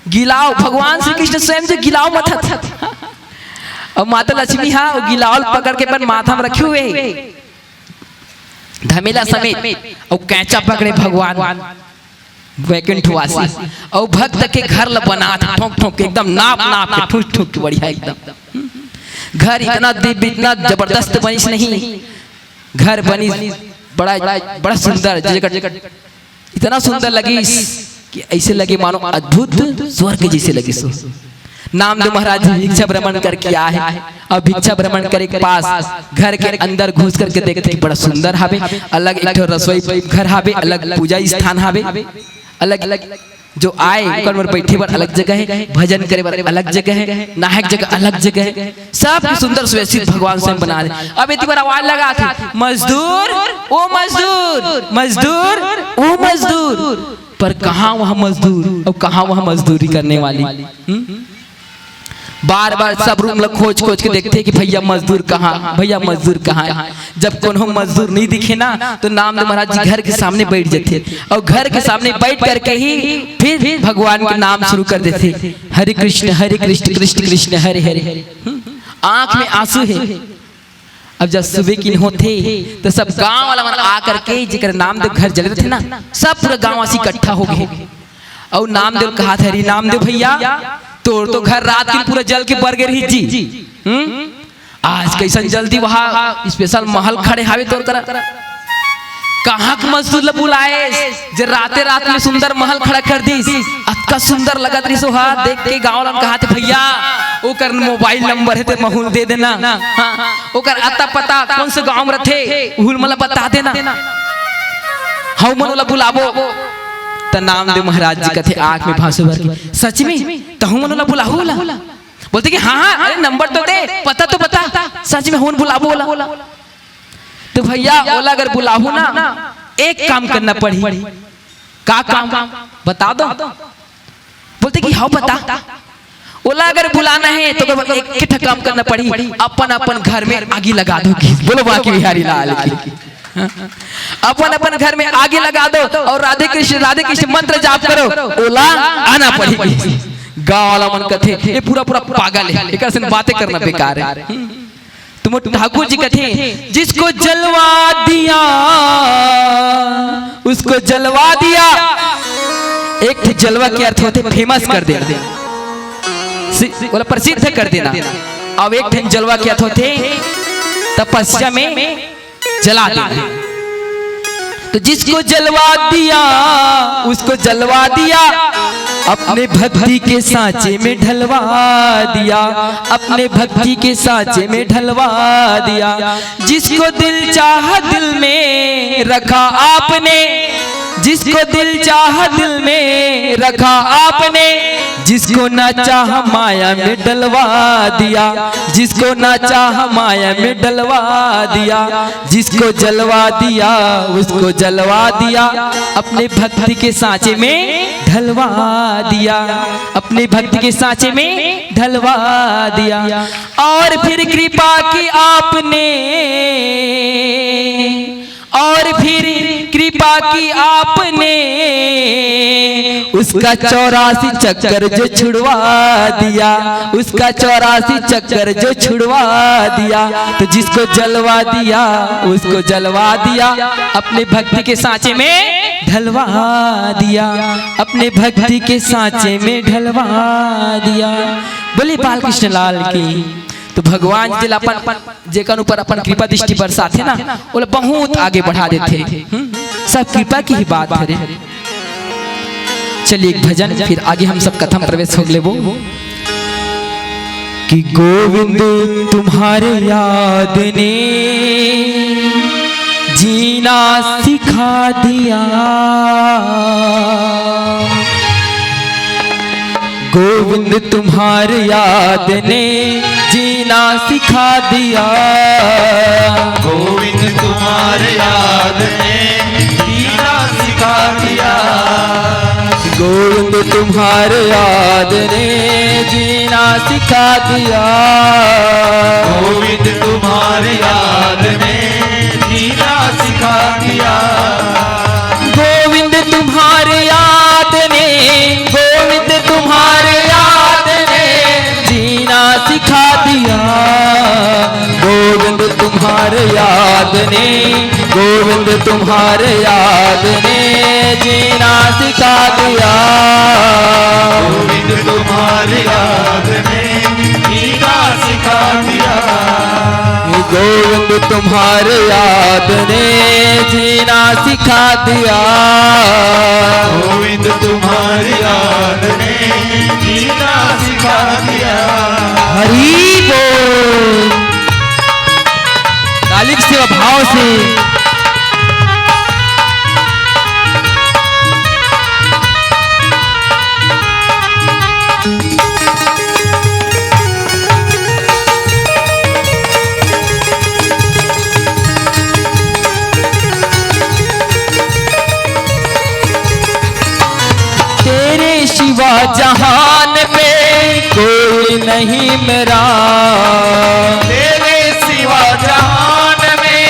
गिलाव। भगवान श्री कृष्ण स्वयं से गिलाव मथा और माता लक्ष्मी हाँ गिलाव पकड़ के पर माथा में रखे हुए धमेला समेत और कैंचा पकड़े भगवान वैकुंठवासी और भक्त के घर ल बना ठोक ठोक एकदम नाप के ठूक ठूक बढ़िया एकदम। घर इतना दिव्य इतना जबरदस्त बनिस नहीं, घर बनी बड़ा सुंदर, इतना सुंदर लगी कि ऐसे लगे मानो अद्भुत स्वर्ग जैसे लगी। नामदेव महाराज भिक्षा भ्रमण करके आए और भिक्षा भ्रमण करे के पास घर के अंदर घुस करके देखते बड़ा सुंदर हावे, अलग एक रसोई घर हावे, अलग पूजा स्थान हावे, अलग जो आए बैठे पर अलग जगह है, भजन करे पर अलग जगह है, नाहक जगह अलग जगह है, सब सुंदर सुव्यवस्थित भगवान स्वयं बना रहे। अब इतनी बार आवाज लगा थी मजदूर ओ मजदूर, मजदूर ओ मजदूर, पर कहाँ वहाँ मजदूर और कहाँ वहाँ मजदूरी करने वाली। बार बार सब रूम लोग खोज खोज के देखते कि भैया मजदूर कहाँ, भैया मजदूर कहाँ है। जब कोनो मजदूर नहीं दिखे ना तो नामदेव महाराज जी घर के सामने बैठ जाते और घर के सामने बैठ करके ही फिर भगवान के नाम शुरू कर देते, हरे कृष्ण कृष्ण कृष्ण हरे हरे। आंख में आंसू है। अब जब सुबह की होते तो सब गांव वाला मन आ करके जिकर नामदेव घर जल रहे थे ना, सब पूरा गांव वासी इकट्ठा हो गए और नामदेव कहा था, अरे नामदेव भैया तो घर रात की पूरा जल के बर गई जी। आज कैसन जल्दी वहाँ स्पेशल महल खड़े हावे तोर करा कहाँ के मजदूर बुलाए जे रात में सुंदर महल खड़ा कर दी। अतका सुंदर लगत रही सोहा देख के गाँव वाला कहा थे भैया ओकर मोबाइल नंबर है तो महूल दे देना, ओकर अता पता कौन से गाँव में रथे उहुल मला बता देना, हाउ मन वाला बुलाबो। तो नामदेव महाराज जी कहते आंख में भांसू भर के, सच में तो हम उन्हें बुलाहू बोला? बोलते कि हाँ अरे नंबर तो दे, पता तो बता, सच में हूं बुलाबो बोला। तो भैया बोला अगर बुलाहू ना एक काम करना पड़ी। का काम बता दो? बोलते कि हाँ बता। बोला अगर बुलाना है तो एक काम करना पड़ी, अपन घर में आगी लगा दो। बोलो बाकी बिहारी लाल की अपन घर में आगे लगा दो और राधे कृष्ण मंत्र जाप करो, ओला आना पड़ेगी। गाँव वाला मन कथे ये पूरा पागल है, एक से बातें करना बेकार है। तुम ठाकुर जी कथे जिसको जलवा दिया उसको जलवा दिया। एक जलवा के अर्थ होते फेमस कर देना, बोला प्रसिद्ध कर देना। अब एक जलवा के अर्थ होते तपस्या में जला देना। तो जिसको जलवा दिया उसको जलवा दिया, अपने भक्ति के सांचे में ढलवा दिया, अपने भक्ति के सांचे में ढलवा दिया। जिसको दिल चाहा दिल में रखा आपने, जिसको दिल चाहा दिल में रखा आपने, जिसको ना चाहा माया में डलवा दिया, जिसको ना चाहा माया में डलवा दिया। जिसको जलवा दिया उसको जलवा दिया, अपने भक्ति के सांचे में ढलवा दिया, अपने भक्ति के सांचे में ढलवा दिया। और फिर कृपा की आपने, और फिर कृपा की आपने, उसका 84 चक्कर जो छुड़वा दिया, उसका 84 चक्कर जो छुड़वा दिया। तो जिसको जलवा दिया उसको जलवा दिया, अपने भक्ति के सांचे में ढलवा दिया, अपने भक्ति के सांचे में ढलवा दिया। बोले बाल कृष्ण लाल की। तो भगवान दिल अपन जेकन ऊपर अपन कृपा दृष्टि बरसाते ना, बोले बहुत आगे बढ़ा देते। सब कृपा की ही बात है। चलिए एक भजन, फिर आगे हम सब कथम प्रवेश हो लेबो। कि गोविंद तुम्हारे याद ने जीना सिखा दिया, गोविंद तुम्हारे याद ने जीना सिखा दिया, गोविंद तुम्हारे याद ने जीना सिखा दिया, गोविंद तुम्हारे याद ने जीना सिखा दिया, गोविंद तुम्हारे याद ने जीना सिखा दिया, गोविंद तुम्हारे याद ने, गोविंद तुम्हारे याद ने जीना सिखा दिया, गोविंद तुम्हारे याद ने, गोविंद तुम्हारे याद ने जीना सिखा दिया, गोविंद तुम्हारे याद ने जीना सिखा दिया, गोविंद तुम्हारे याद ने जीना सिखा दिया, गोविंद तुम्हारी याद ने जीना सिखा दिया। हरि बोल। कालिक सेवा भाव से सिवा जहान में कोई नहीं मेरा, तेरे सिवा जहान में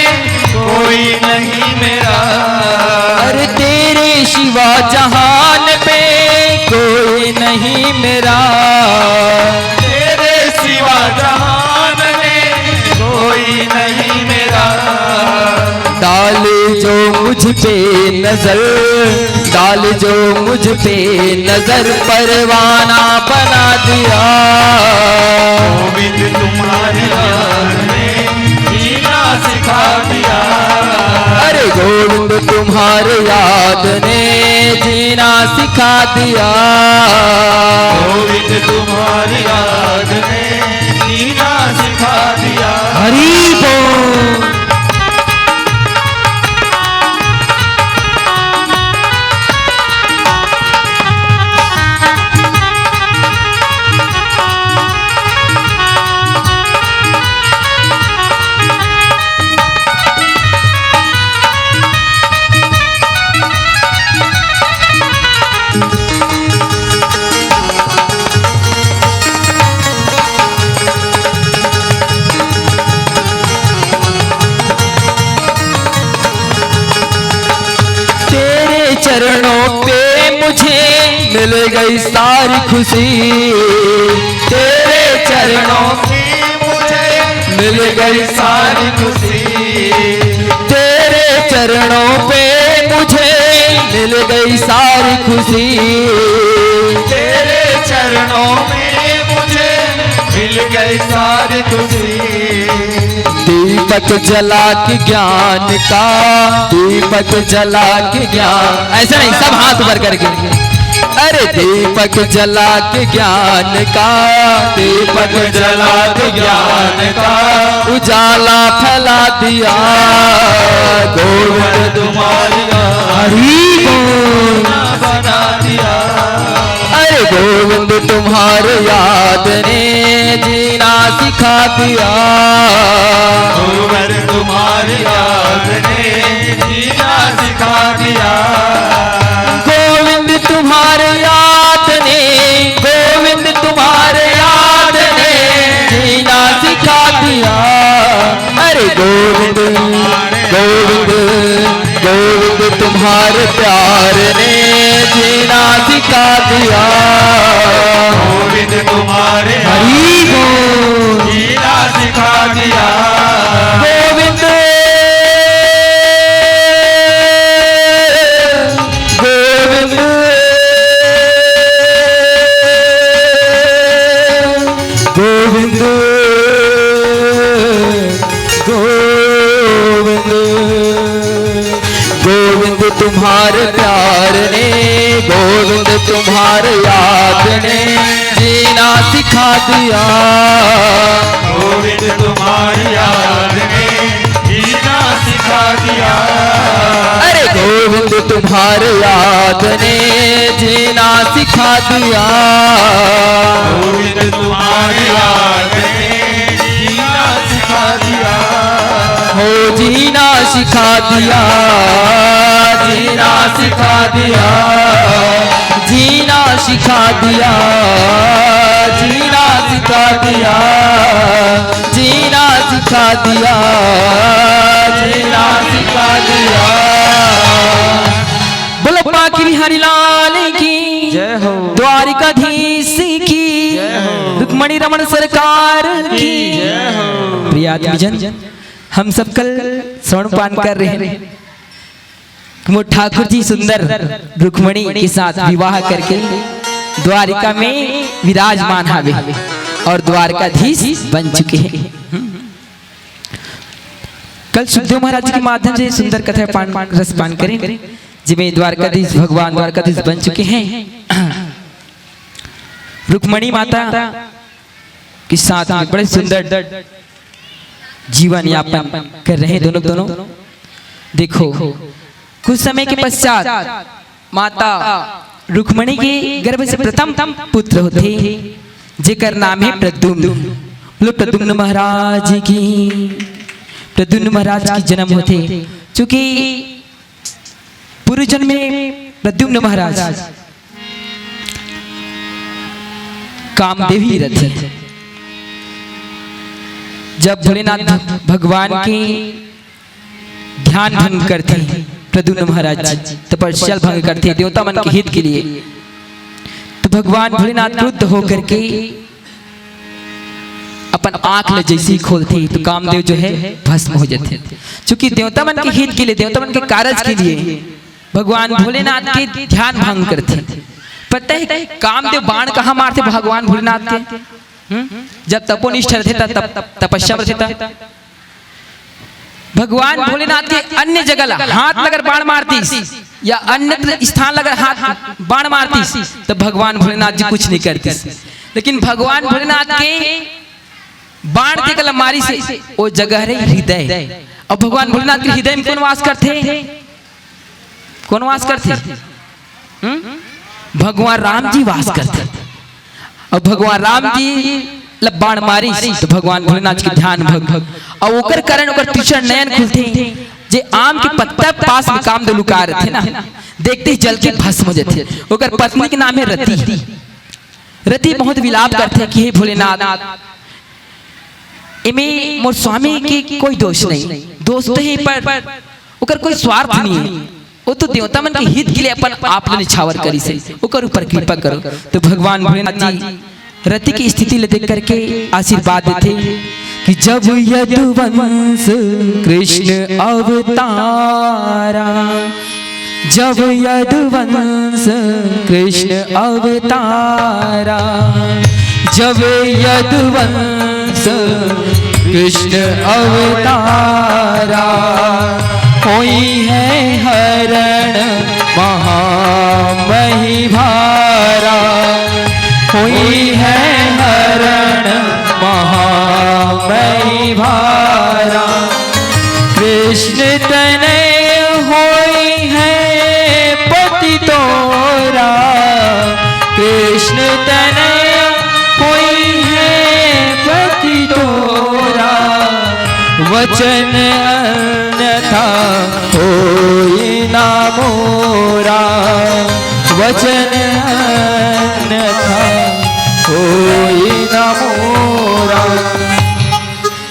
कोई नहीं मेरा, अरे तेरे सिवा जहान में कोई नहीं मेरा, तेरे सिवा जहान में कोई नहीं मेरा। डाले जो मुझ पे नजर, डाले जो मुझ पे नजर, परवाना बना दिया, गोविंद तुम्हारी याद ने जीना सिखा दिया, अरे गोविंद तुम्हारे याद ने जीना सिखा दिया, गोविंद तुम्हारी याद ने जीना सिखा दिया। हरि बोल। चरणों पे मुझे मिल गई सारी खुशी, तेरे चरणों पे मुझे मिल गई सारी खुशी, तेरे चरणों पे मुझे मिल गई सारी खुशी, तेरे चरणों में मुझे मिल गई सारी खुशी। दीपक जला के ज्ञान का, दीपक जला के ज्ञान, ऐसा नहीं सब हाथ ऊपर करके, अरे दीपक जला के ज्ञान का, दीपक जला के ज्ञान का उजाला फैला दिया, गोविंद तुम्हारी हरि बोल, बना दिया। अरे गोविंद तुम्हारे याद ने जीना सिखा दिया, गोविंद तुम्हारी याद ने जीना सिखा दिया, गोविंद तुम्हारे याद ने, गोविंद तुम्हारे याद ने जीना सिखा दिया, अरे गोविंद गोविंद गोविंद तुम्हारे प्यार ने जीना सिखा दिया, गोविंद तुम्हारे हरि बोल, जीना सिखा दिया, गोविंद गोविंद गोविंद गोविंद गोविंद तुम्हारे प्यार ने, गोविंद तुम्हारे याद ने जीना सिखा दिया, गोविंद तुम्हारी याद ने जीना सिखा दिया, अरे गोविंद तुम्हारे याद ने जीना सिखा दिया, गोविंद तुम्हारी याद ने जीना सिखा दिया, हो जीना सिखा दिया, जीना सिखा दिया, जीना सिखा दिया, जीना सिखा दिया, जीना सिखा दिया, जीना सिखा दिया। बोलो बाकी बिहारी लाल की जय हो, द्वारिकाधीश की, रुक्मणी रमण सरकार की जय हो। प्रिय आत्मीजन, हम सब कल श्रवणपान कर रहे हैं वो ठाकुर जी सुंदर रुक्मणी के साथ विवाह करके द्वारिका में विराजमान हावे और द्वारकाधीश बन चुके हैं। कल सुखदेव महाराज के माध्यम से सुंदर कथा पान रस पान करें, जिसमें द्वारकाधीश भगवान द्वारकाधीश बन चुके हैं। रुक्मणी माता के साथ में बड़े सुंदर जीवन यापन कर रहे हैं दोनों। देखो कुछ समय के पश्चात माता रुक्मणी के गर्भ से प्रथम पुत्र होते जेकर नाम है प्रद्युम्न। बोलो प्रद्युम्न महाराज की, प्रद्युम्न महाराज की जन्म होते, चूंकि पूर्व जन्म में प्रद्युम्न महाराज कामदेवी रथ, जब भोलेनाथ भगवान की ध्यान भंग करते प्रद्युम्न महाराज तपस्या भंग करते देवता मन के हित के लिए, तो भगवान भोलेनाथ क्रुद्ध होकर के अपन आंख ले जैसे ही खोलते तो कामदेव जो है भस्म हो जाते। चूंकि देवता मन के हित के लिए, देवता मन के कार्य के लिए भगवान भोलेनाथ के ध्यान भंग करते। पता है कामदेव बाण कहाँ मारते भगवान भोलेनाथ के? जब तपोनिष्ठ रहते तब तपस्या में रहता। भगवान भोलेनाथ के अन्य जगह हाथ लगर बाण मारती या अन्य स्थान लगर हाथ बाण मारती तब भगवान भोलेनाथ जी कुछ नहीं करते। लेकिन भगवान भोलेनाथ के बाण के कलम मारी से वो जगह है हृदय, और भगवान भोलेनाथ के हृदय में कौन वास करते? कौन वास करते? भगवान राम जी वास करते। और भगवान राम जी बाण मारी तो भगवान भोलेनाथ के ध्यान भंग, और ओकर कारण ओकर तीसर नयन खुलते। जे आम के पत्ता पास में कामदेव लुका रहे थे ना, देखते ही जल के भस्म हो जाते। ओकर पत्नी के नाम है रति। रति बहुत विलाप करते कि हे भोलेनाथ, इमे मोर स्वामी की कोई दोष नहीं, दोष तो है पर ओकर कोई स्वार्थ नहीं है। वो तो देवता मन के हित के लिए अपन आप ने छावर करी से, ओकर ऊपर कृपा करो। तो भगवान भोलेनाथ जी रति की स्थिति ले देख करके आशीर्वाद देते कि जब यदुवंश कृष्ण अवतारा, जब यदुवंश कृष्ण अवतारा, जब यदुवंश कृष्ण अवतारा होई है हरण महामहिभारा होई है हरण महामहिभारा कृष्ण तनय होई है पति तोरा कृष्ण तनय होई है पति तोरा वचन अन्यथा होई ना मोरा वचन अन्यथा होई ना मोरा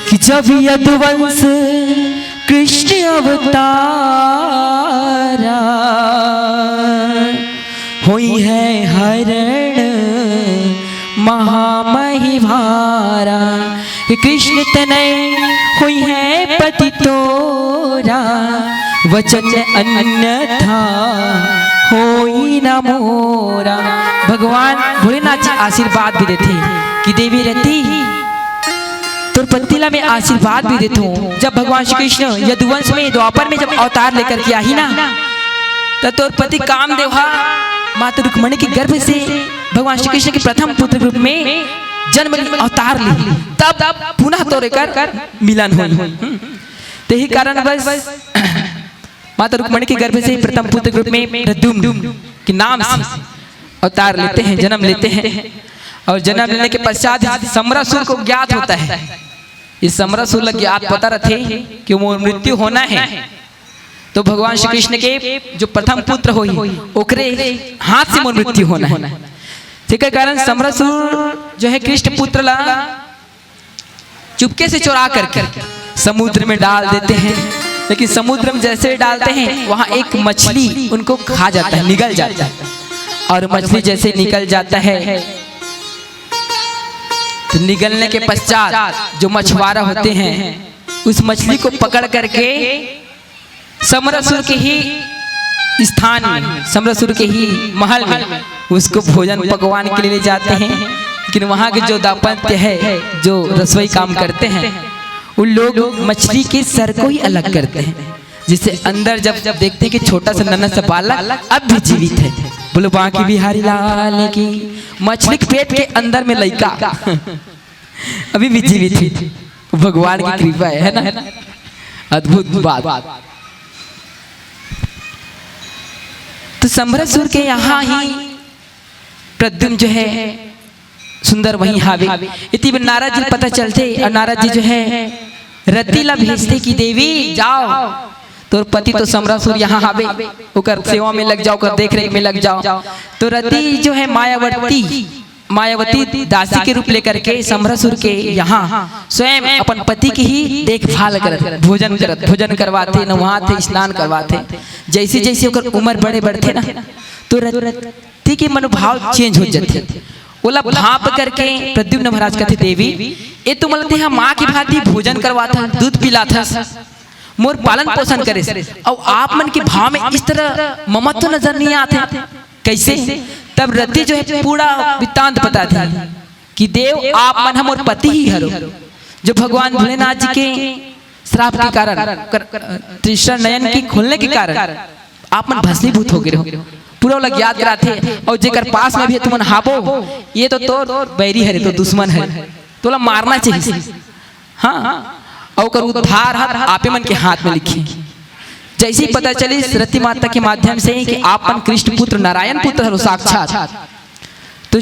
कि जब यदुवंश कृष्ण अवतारा हुई है हरण महामहिभारा कृष्ण तनय हुई है पति तोरा वचन अन्यथा होई न मोरा। भगवान भोलेनाथ जी आशीर्वाद भी देते कि देवी रति तोर पतिला में आशीर्वाद भी देता हूँ। जब भगवान श्री कृष्ण यदुवंश में द्वापर में जब अवतार लेकर के आई ना तो तोर पति कामदेव माता रुक्मिणी के गर्भ से भगवान श्री कृष्ण के प्रथम पुत्र रूप में जन्म अवतार ली तब पुनः तोरे कर मिलन हुई। तो यही कारण बस माता रुक्मिणी के गर्भ से प्रथम पुत्र रूप में प्रद्युम्न के नाम से अवतार लेते हैं जन्म लेते हैं। और जन्म लेने के पश्चात समरासुर को ज्ञात होता है इस समरासुर को ज्ञात पता रहते कि वो मृत्यु होना है तो भगवान श्री कृष्ण के जो प्रथम पुत्र होई ओकरे हाथ से मोर मृत्यु होना है। ठीक है कारण समरासुर जो है कृष्ण पुत्र ला चुपके से चुरा करके समुद्र में डाल देते हैं। लेकिन समुद्र में जैसे डालते हैं वहां एक मछली उनको खा जाता है निगल जाता है और मछली जैसे निकल जाता है तो निगलने के पश्चात जो मछुआरा होते हैं उस मछली को पकड़ करके समरासुर के ही स्थान में समरासुर के ही महल में उसको भोजन पकवान के लिए ले जाते हैं। लेकिन वहाँ के जो दाम्पत्य है जो रसोई काम करते हैं उन लोग मछली के सर को ही अलग करते हैं जिससे अंदर जब देखते हैं कि छोटा सा नन्हा सा बालक अब भी जीवित है। बोलो बांकी बिहारी लाल की मछली के पेट के अंदर में लड़का अभी भी जीवित है। भगवान की कृपा है ना अद्भुत बात। तो समरासुर के यहाँ ही प्रद्युम्न जो है सुंदर वहीं हावे इति नारद जी पता चलते और नारद जी जो है रतिला भेजते कि देवी जाओ तो पति तो समरासुर यहाँ हावे ओकर सेवा में लग जाओ कर देख रेख में लग जाओ। तो रति जो है मायावती दासी के रूप लेकर के समरासुर के यहाँ स्वयं अपन पति की ही देखभाल करत भोजन करवाते नहाते स्नान करवाते। जैसे जैसे ओकर उम्र बड़े बढ़ते ना तो रति के मनोभाव चेंज हो जाते ओला भाप करके प्रद्युम्न महाराज कहते देवी ये तो मतलब यहाँ माँ की भांति भोजन करवाता दूध पिलाता मोर पालन पोषण करे और आप मन के भाव में इस तरह ममत्व नजर नहीं आते कैसे। तब रति जो है पूरा वृत्तांत बताती कि देव आप मन हम और पति ही हरो जो भगवान भोलेनाथ जी के श्राप के कारण त्रिशर नयन की खोलने के कारण आप मन भस्मीभूत हो गए हो पूरा लोग याद कराते और जेकर पास में भी तुमन हाबो ये तो बैरी है तो दुश्मन है तोला मारना चाहिए। हाँ और उद्धार आपे मन के हाथ में लिखी। जैसे ही पता चली रति माता के माध्यम से कि आपन कृष्ण पुत्र नारायण पुत्र हरो साक्षात तो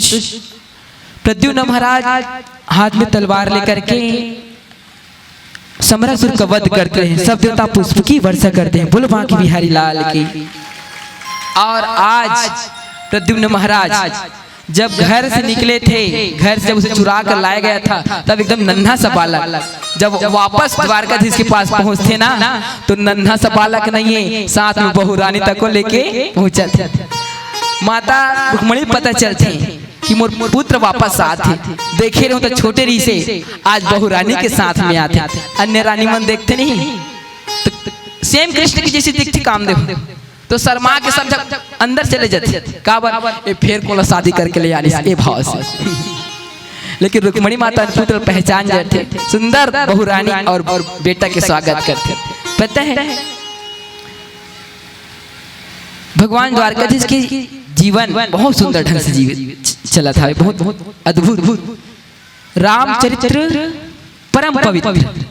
प्रद्युम्न महाराज हाथ में तलवार लेकर के समरासुर का वध करते हैं। सब देवता पुष्प की वर्षा करते हैं। बोलो बांकी बिहारी लाल की। और आज प्रद्युम्न महाराज जब घर से निकले थे घर से जब उसे चुरा कर लाया गया था तब एकदम नन्हा सा बालक जब वापस द्वारकाधीश के पास पहुंचते ना तो नन्हा सा बालक नहीं है साथ में बहू रानी तक को लेके पहुंचा थे। माता रुक्मिणी पता चलते कि मोर पुत्र वापस आते देखे रहो तो छोटे री से आज बहू रानी के साथ में आते अन्य रानी मन देखते नहीं तो सेम कृष्ण की जैसी दिखती कामदेव तो शर्मा के सब जब अंदर चले जाते का बराबर ये फिर को शादी करके ले आनी ए भाव से लेकिन रुक्मणी माता पुत्र पहचान जाते, सुंदर बहुरानी और बेटा के स्वागत करते। पता है भगवान द्वारकाधीश के जीवन बहुत सुंदर ढंग से जीवित चला था, बहुत अद्भुत। रामचरित्र परम पवित्र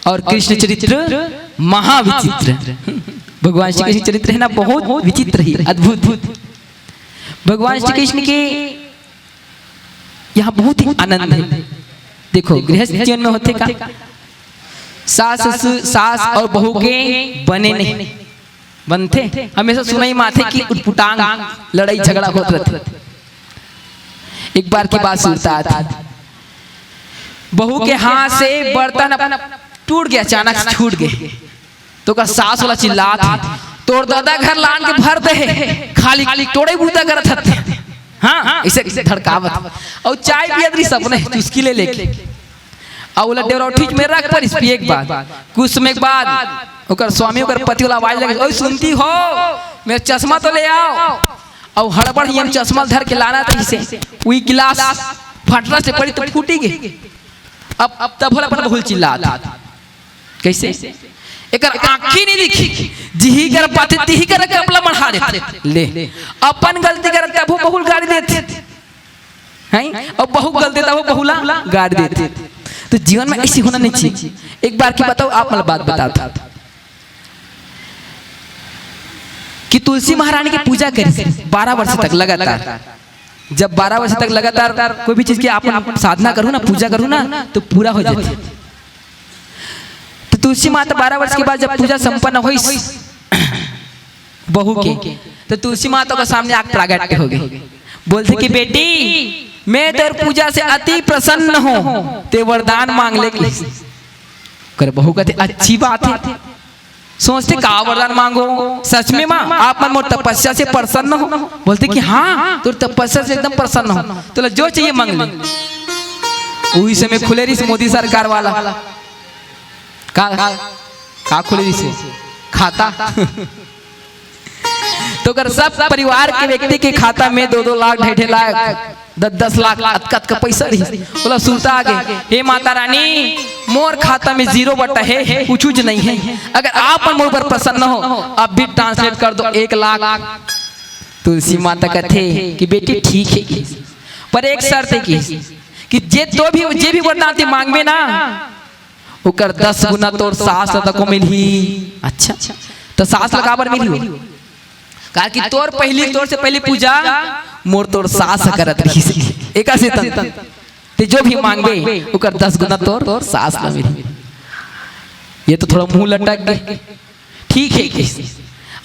और कृष्ण चरित्र महाविचित्र। भगवान श्री कृष्ण चरित्र है ना, बहुत विचित्र ही अद्भुत। भगवान श्री कृष्ण के यहाँ बहुत ही आनंद है। देखो गृहस्थ जीवन में होते का सास और बहू के बने नहीं बनते, हमेशा सुनाई माथे की उटपुटांग लड़ाई झगड़ा होता रहता। एक बार की बात सुनता था, बहू के हाथ से बर्तन टूट गया, अचानक छूट गए तो का सास वाला चिल्लाता, तोड़ दादा घर लान के भर दे, खाली खाली तोड़े बूता करत थे। हाँ इसे धड़कावत और चाय पियत सपने चुस्की ले लेके और डेरोठीज में रख पर इस एक बात कुछ समय बाद ओकर स्वामी ओकर पति वाला आवाज लगे, ओए सुनती हो मेरा चश्मा तो ले आओ। और हड़बड़ ही हम चश्मा धर के लाना था, इसे वही गिलास फटना से पड़ी तो फूटी गई। अब तब भला अपन भूल चिल्ला था, कैसे एकर आंखी नहीं दिखी, जिही कर पाते तिही कर कपला बढ़ा देते ले, अपन गलती कर तब बहुल गाड़ी देते हैं और बहु गलती तब बहुला गाड़ी देते। तो जीवन में ऐसी होना नहीं चाहिए। एक बार की बताओ, आप मतलब बात बताता कि तुलसी महारानी की पूजा करी 12 वर्ष तक लगातार। जब 12 वर्ष तक लगातार कोई भी चीज की आप साधना करूँ ना, पूजा करूँ ना, तो पूरा हो जाती। तो तुलसी माता 12 वर्ष के बाद जब पूजा संपन्न हुई बहू के, तो तुलसी माता के सामने आग प्रागट्य हो गई। बोलते कि बेटी मैं तेरे पूजा से अति प्रसन्न हूँ, ते वरदान मांग ले। कर बहू कहते अच्छी बात है, सोचते का वरदान मांगो, सच में माँ आप मन मोर तपस्या से प्रसन्न हो? बोलते कि हाँ तो तपस्या से एकदम प्रसन्न हो, तो जो चाहिए मांग ले। वही समय खुले रही मोदी सरकार वाला का खुले रही से खाता तो कर सब परिवार के व्यक्ति के खाता में 2-2 लाख 2.5 लाख 10-10 लाख अतकत का पैसा रही। बोला सुनता आगे, हे माता रानी मोर खाता में 0 है, कुछ नहीं है, अगर आप मोर पर प्रसन्न हो अब भी ट्रांसलेट कर दो 1 लाख। तुलसी माता कहते कि बेटी ठीक है, पर एक शर्त है कि जे भी वरदान मांग में ना ओकर 10 गुना तोर सास को मिली। अच्छा तो सास लगाबर मिली हो, कारण कि तोर से पहली पूजा मोर तोर सास करत रही। एक से ते जो भी मांगे ओकर 10 गुना तोर सास न मिली। ये तो थोड़ा मुंह लटक गए, ठीक है।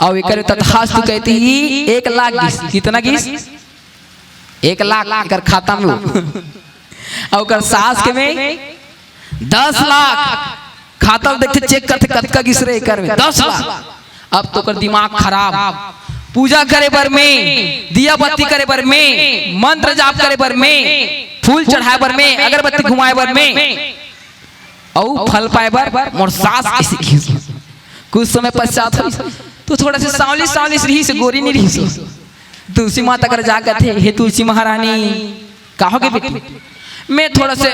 और एक तथास्तु कहती ही 1 लाख गिस, कितना गिस 1 लाख कर खाता में और ओकर सास के में 10 लाख खाता देखते चेक करते कतका गिस रहे कर में 10 लाख। अब तो कर दिमाग खराब, पूजा करे बर में, दिया बत्ती करे बर में, मंत्र जाप करे बर में, फूल चढ़ाए बर में, अगरबत्ती घुमाए बर में और फल पाए बर मोर सास ऐसे। कुछ समय पश्चात तो थोड़ा से सांवली रही से गोरी नहीं रही। तुलसी माता कर जाकर थे, हे तुलसी महारानी कहोगे बेटी मैं थोड़ा से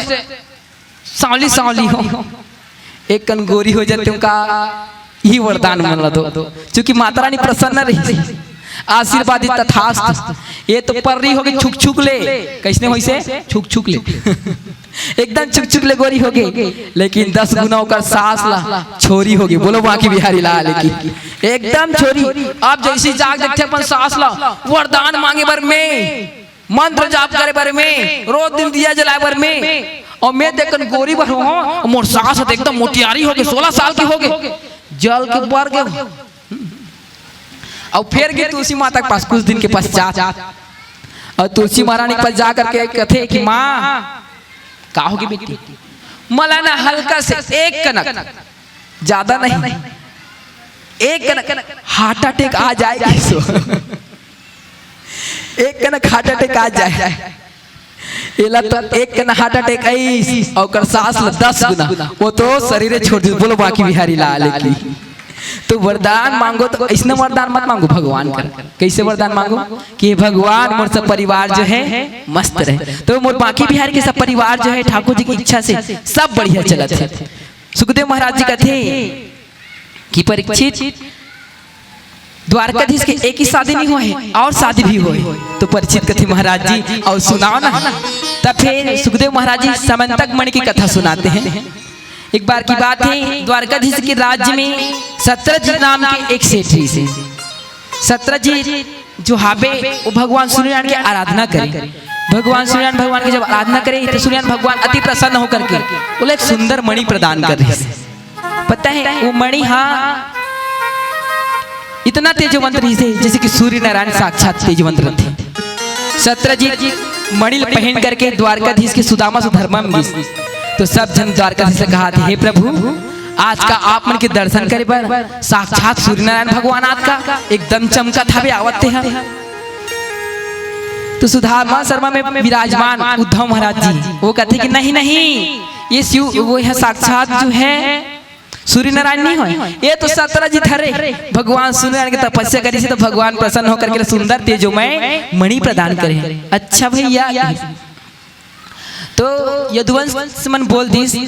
सांवली हो, एक कन गोरी हो जाते का ही वरदान मिला दो। क्योंकि माता रानी प्रसन्न रही, आशीर्वादी तथास्तु। ये तो पर रही होगी छुक ले, कैसने होई से छुक ले एकदम छुक ले गोरी होगी, लेकिन 10 गुना का सास ला छोरी होगी। बोलो बाकी बिहारी ला, लेकिन एकदम छोरी। आप जैसी जाग देखते अपन सास ला वरदान मांगे बर में, मंत्र जाप करे बर में, रोज दिन दिया जलाए बर में, और मैं देखन गोरी बर हो मोर सास एकदम मोटियारी होगी, 16 साल की होगी, जल के बर गए। और फिर गए तुलसी माता के पास कुछ दिन के पश्चात, और तुलसी महारानी के पास जाकर के कहते कि माँ का होगी बेटी, मला ना हल्का से 1 कनक, ज्यादा नहीं 1 कनक हार्ट अटैक आ जाएगा। 1 कनक हार्ट अटैक आ जाए, एला तो 1 कनक हार्ट अटैक आई और कर सास 10 गुना, वो तो शरीर छोड़ दी। बोलो बाकी बिहारी लाल की तो वरदान मांगो तो ऐसा वरदान मत मांगो भगवान का। कैसे वरदान मांगो कि भगवान मोर सब परिवार जो है मस्त रहे। तो मोर बाकी बिहार के सब परिवार जो है ठाकुर जी की इच्छा से सब बढ़िया चलत है। सुखदेव महाराज जी कहते कि परीक्षित द्वारकाधीश के एक ही शादी नहीं हुआ है और शादी भी हुई। तो परीक्षित कहते महाराज जी और सुनाओ ना। तब फिर सुखदेव महाराज जी समंतक मणि की कथा सुनाते हैं। एक बार की बात है, द्वारकाधीश के राज्य में सत्यजीत नाम के एक सेठी से सत्यजीत जो हाबे वो भगवान सूर्यनारायण की आराधना करे। भगवान सूर्यनारायण भगवान की जब आराधना करे तो सूर्यनारायण भगवान अति प्रसन्न होकर के बोले एक सुंदर मणि प्रदान कर रहे। पता है वो मणि हाँ इतना तेजवंत रही से जैसे कि सूर्य नारायण साक्षात तेजवंत थे। सत्यजीत मणि पहन करके द्वारकाधीश के सुदामा सुधर्मा में गए। तो सब जन द्वारकाधीश से कहा थे हे प्रभु आज का आप मन के दर्शन करे पर साक्षात सूर्य नारायण भगवान आज का एकदम चमका था भी आवत थे। तो सुदामा शर्मा में विराजमान उद्धव महाराज जी वो कहते कि नहीं नहीं ये शिव वो है साक्षात जो है सूर्य नारायण नहीं हो, ये तो सत्यजीत हरे भगवान सूर्यनारायण की तपस्या करी से तो भगवान प्रसन्न होकर के सुंदर तेजोमय मणि प्रदान करे। अच्छा भैया तो यदुवंश मन बोल दी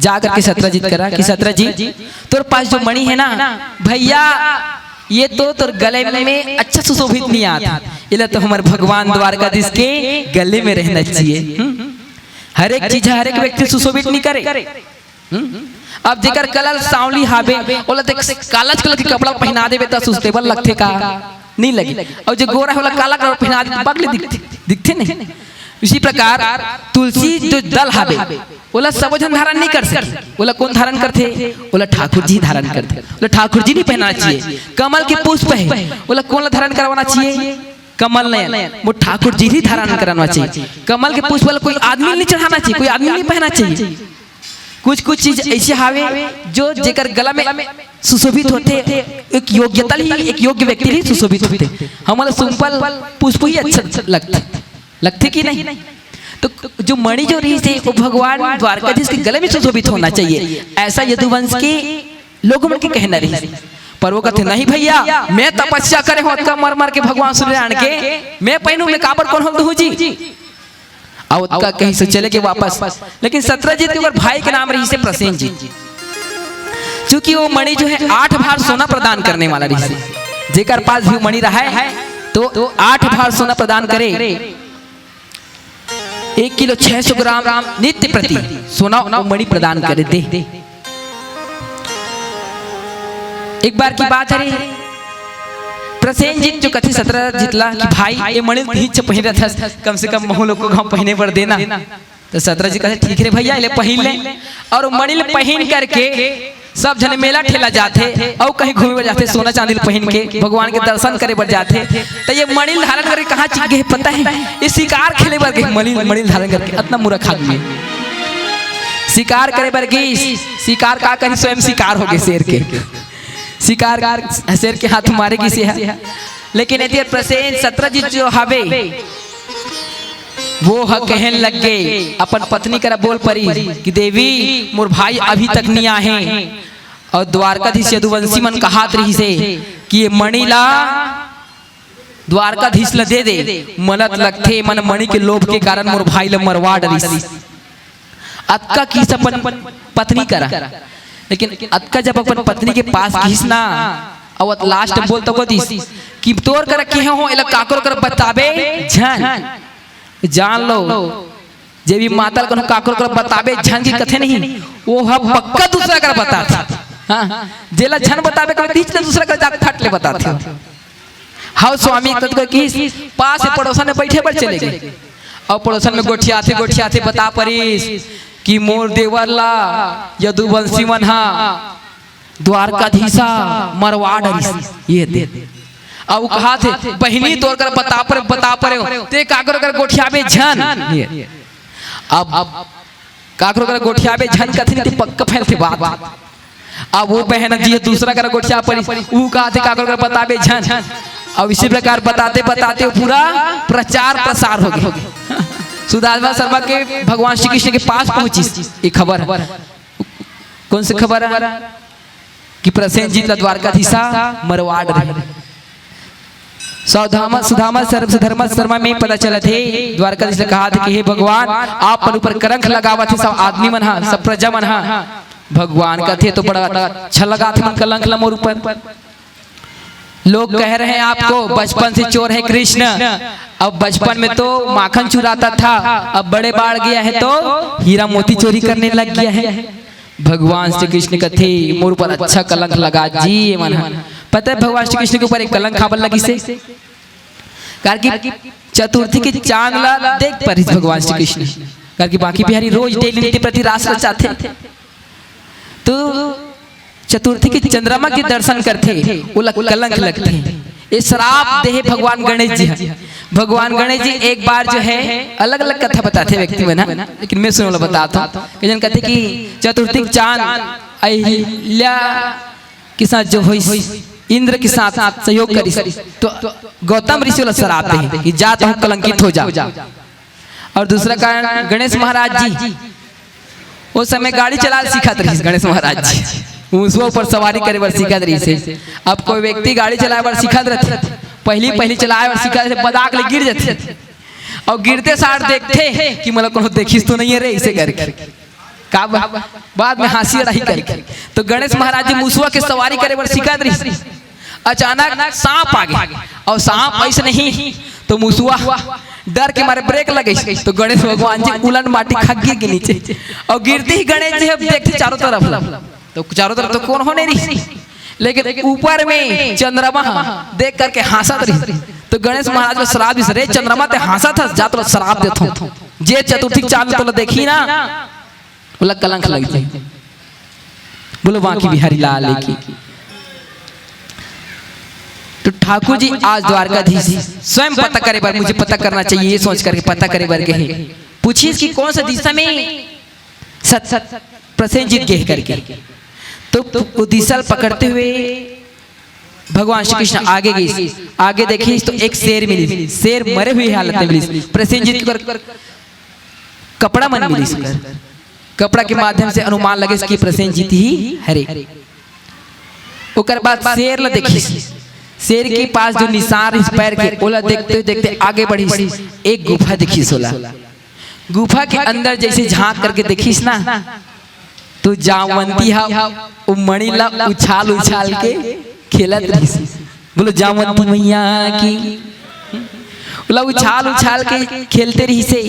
जाकर के सत्यजीत करा कि सत्यजीत तोर पास जो मणि है ना भैया ये तो तोर गले में अच्छा सुशोभित नहीं आता, इला तो हमारे भगवान द्वारकाधीश के गले में रहना चाहिए। हर एक चीज हर एक व्यक्ति सुशोभित नहीं करे। अब जेकर कलर सांवली हाबे ओला ते काला कलर के कपड़ा पहना देबे त सुस्टेबल लगथे का नहीं लगे। और जो गोरा होला काला कलर पहना दे बगले दिखते नहीं। इसी प्रकार तुलसी जो दल हाबे ओला सब जन धारण नहीं कर सके। ओला कौन धारण करथे? ओला ठाकुर जी धारण करथे। ओला ठाकुर जी नहीं पहनाना चाहिए। कमल के पुष्प है ओला कौन धारण करवाना चाहिए? कमल नहीं वो ठाकुर जी ही धारण कराना चाहिए। कमल के पुष्प वाला कोई आदमी नहीं चढ़ाना चाहिए, कोई आदमी नहीं पहनना चाहिए। कुछ कुछ चीज ऐसे हावे जो जेकर गला में सुशोभित होते एक योग्यता ही एक योग्य व्यक्ति ही सुशोभित होते। हमारा सिंपल पुष्प ही अच्छा लगते कि नहीं। तो जो मणि जो रही थे वो भगवान द्वारकाधीश के गले में सुशोभित होना चाहिए, ऐसा यदुवंश के लोगों में कहना रही। पर वो कहते नहीं भैया मैं तपस्या करे हो मर मर के भगवान सूर्यनारायण के मैं पहनू मैं काबर कौन हो जी और का कहीं से चले गए वापस। लेकिन सत्यजीत के भाई के नाम रही से प्रसेनजीत, क्योंकि वो मणि जो है 8 भार सोना प्रदान करने वाला रही से जेकर पास भी मणि रहा है तो 8 भार सोना प्रदान करे। 1 किलो 600 ग्राम नित्य प्रति सोना मणि प्रदान करे दे। एक बार की बात है प्रसेनजीत जो कथे सत्यजीत ला कि भाई ये मणि नहीं पहन रहा था कम से कम महू लोग को गाँव पहने पर देना। तो सत्यजीत कहते ठीक है भैया ले पहन ले। और मणि पहन करके सब जने मेला ठेला जाते और कहीं घूमे जाते सोना चांदी पहन के भगवान के दर्शन करे बर जाते। तो ये मणि धारण करके कहाँ चीज गए पता है? ये शिकार खेले बर गए मणि धारण करके इतना मूर्ख आदमी शिकार करे बर गई। शिकार का कहीं स्वयं शिकार हो गए शेर के शिकार शेर के हाथ मारेगी से है। लेकिन प्रसेन सत्यजीत जो हावे वो कहने लग गए अपन पत्नी करा बोल परी कि देवी मोर भाई अभी तक नहीं आए और द्वारकाधीश यदुवंशी मन कहात रही से कि ये मणि ला द्वारकाधीश ला दे मनत लगथे मन मणि के लोभ के कारण मोर भाई ला मरवा डरी। अक्का की अपन पत्नी करा लेकिन अक्का जब अपन पत्नी के पास घिसना और लास्ट बोलता को दिस कि तोर कर के हो इला काकर कर बताबे झन जान लो जे भी मातल को काकर कर बताबे झन की कथे नहीं वो हम पक्का दूसरा कर बताता। हां जेला झन बताबे कर बीच में दूसरा कर जाके फट ले बताते हो। हाउ स्वामी तत को की पास से पड़ोसन में बैठे पर चले गए और पड़ोसन में गोठियाते बता परिस कि मोर देवर ला यदुवंशी मन हा द्वारकाधीशा मरवा डरी ये दे। अब कहा थे बहिनी तोर कर बता पर ते काकरो कर गोठियाबे झन। अब काकरो कर गोठियाबे झन कथि नहीं पक्का फैलते बात। अब वो बहन जी दूसरा कर गोठिया पर ऊ कहा थे काकरो कर बताबे झन। अब इसी प्रकार बताते पूरा प्रचार प्रसार हो गया। सुदामा शर्मा के भगवान श्री कृष्ण के पास पहुंची ये खबर। कौन सी खबर है? कि प्रसेनजीत ला द्वारकाधीशा मरवाड़ रहे। सुधामा सर्वधर्म शर्मा में पता चला थे द्वारकाधीश ने कहा था कि हे भगवान आप पर ऊपर कलंक लगावा थे सब आदमी मन हा सब प्रजा मन हा। भगवान का थे तो बड़ा अच्छा लगा था मन कलंक ला मोर ऊपर। लोग कह रहे हैं आपको बचपन से चोर है कृष्ण, अब बचपन में तो माखन चुराता था, अब बड़े बाढ़ गया है तो हीरा मोती चोरी करने लग गया है। भगवान श्री कृष्ण का थे मोर पर अच्छा कलंक लगा जी मन। पता है भगवान श्री कृष्ण के ऊपर एक कलंक खाबल लगी से कार की चतुर्थी के चांद ला देख पर भगवान श्री कृष्ण कार की बाकी बिहारी रोज डेली प्रति रास रचाते तो चतुर्थी के चंद्रमा के दर्शन करते वो कलंक लगते। ये श्राप दे भगवान गणेश जी। भगवान गणेश जी एक बार जो है अलग अलग कथा बताते व्यक्ति में ना, लेकिन मैं सुनो बताता हूँ कि कहते कि चतुर्थी चांद अहिल्या के साथ जो हुई इंद्र के साथ सहयोग करी तो गौतम ऋषि वाला श्राप दे कि जा तो कलंकित हो जा। और दूसरा कारण गणेश महाराज जी उस समय गाड़ी चला सिखाते रहे गणेश महाराज जी उसको ऊपर सवारी करे बर सिखा रही से। अब कोई व्यक्ति गाड़ी चलाए बर सिखा रहे पहली चलाए बर सिखा रहे बदाक ले गिर जाते और गिरते सार देखते कि मतलब कोनो देखिस तो नहीं है रे इसे करके का बाद में हंसी रही करके। तो गणेश महाराज जी मुसवा के सवारी करे बर सिखा रही अचानक सांप आ गया और सांप ऐसे नहीं तो मुसवा डर के मारे ब्रेक लगे तो गणेश भगवान जी उलन माटी खा गिर के नीचे और गिरते ही गणेश जी देखते चारों तरफ तो चारों तरफ तो कौन होने रही लेकिन ऊपर में चंद्रमा देख करके हंसत रही। तो गणेश महाराज को श्राप दिस रे चंद्रमा ते हंसत था जा तो श्राप देथो जे चतुर्थी चांद तो देखी ना बोला कलंक लग जाए। बोलो बाकी बिहारी लाल की। तो ठाकुर जी आज द्वारकाधीश स्वयं पता करे बार मुझे पता करना चाहिए ये सोच करके पता करे बार गए पूछिए कि कौन सा दिशा में सत प्रसेनजीत गए करके। तो दिशा पकड़ते हुए भगवान श्री कृष्ण आगे गई आगे देखी तो एक शेर मिली शेर मरे हुए हालत में मिली प्रसेनजीत को कपड़ा मन मिली कपड़ा के माध्यम से अनुमान लगे कि प्रसेनजीत ही हरे। ओकर बाद शेर ला देखी शेर के पास जो निशान इस पैर के ओला देखते देखते आगे बढ़ी एक गुफा देखी सोला गुफा के अंदर जैसे झांक करके देखीस ना तो जामवंती हा वो मणि ला उछाल उछाल के खेलत रही। बोलो जामवंती मैया की बोला उछाल उछाल के खेलते रही से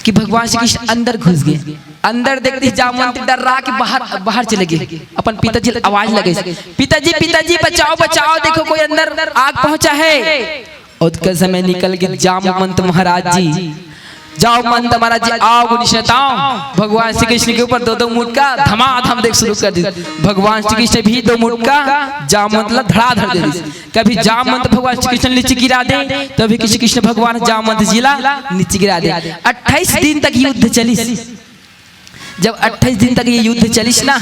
कि भगवान श्री कृष्ण अंदर घुस गए। अंदर देखते जामवंती डर रहा कि बाहर चले गए। अपन पिताजी आवाज लगे पिताजी बचाओ बचाओ देखो कोई अंदर आग पहुंचा है। और का समय निकल के जामवंत महाराज जी जाओ मंत महाराज जी आओ निशताओ भगवान श्री कृष्ण के ऊपर दो मुटका धमाधम देख शुरू कर दी। भगवान श्री कृष्ण भी दो मुटका जामवंत ला धड़ाधड़ दे दी। कभी जामवंत भगवान श्री कृष्ण नीचे गिरा दे तभी श्री कृष्ण भगवान जामवंत जिला नीचे गिरा दे। 28 दिन तक युद्ध चली। जब 28 दिन तक ये युद्ध चलिस ना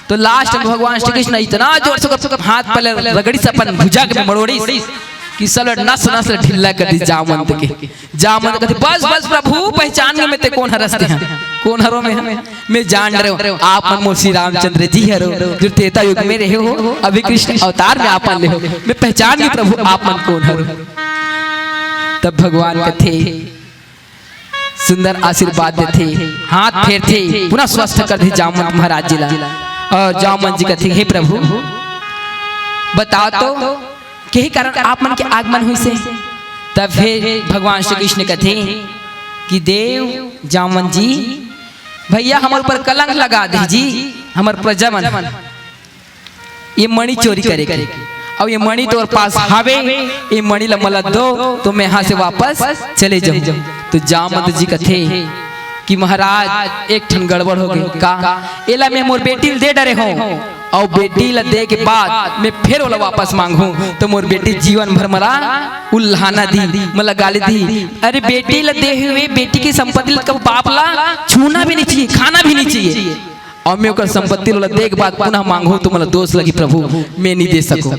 तो लास्ट में भगवान श्री कृष्ण इतना जोर से हाथ पले रगड़ी से अपन भुजा के मरोड़ी कि सलट नस नस ढिल्ला कर दी जामवंत के। जामवंत कहते बस बस प्रभु पहचान में ते कौन हरसते हैं कौन हरो में मैं जान रहे हो आप मन श्री रामचंद्र जी हरो जो त्रेता युग में रहे हो अभी कृष्ण अवतार में आप ले हो मैं पहचान गई प्रभु आप मन कौन हरो। तब भगवान कथे सुंदर आशीर्वाद देते हाथ फेरते पुनः स्वस्थ कर दे जामवंत महाराज जी ला। और जामवंत जी कहते हे प्रभु बताओ तो के कारण आप मन के आगमन हुई से। तब फिर भगवान श्री कृष्ण कहते कि देव जामवंत जी भैया हमारे ऊपर कलंक लगा दे जी हमार प्रजा मन ये मणि चोरी करे और ये मणि तोर पास हावे ये मणि ला मला दो तो मैं यहाँ से वापस चले जाऊं। तो जामवंत जी कहते कि महाराज एक ठन गड़बड़ हो गई का एला मैं मोर बेटी दे डरे हो और बेटी ला दे के बाद मैं फिर ओला वापस मांगू तो मोर बेटी जीवन भर मला उल्हाना दी मला गाली दी। अरे बेटी ला दे हुए बेटी की संपत्ति ला बाप ला छूना भी नहीं चाहिए खाना भी नहीं चाहिए और मैं ओकर संपत्ति ला दे के बाद पुनः मांगू तो मला दोष लगी प्रभु मैं नहीं दे सकूं।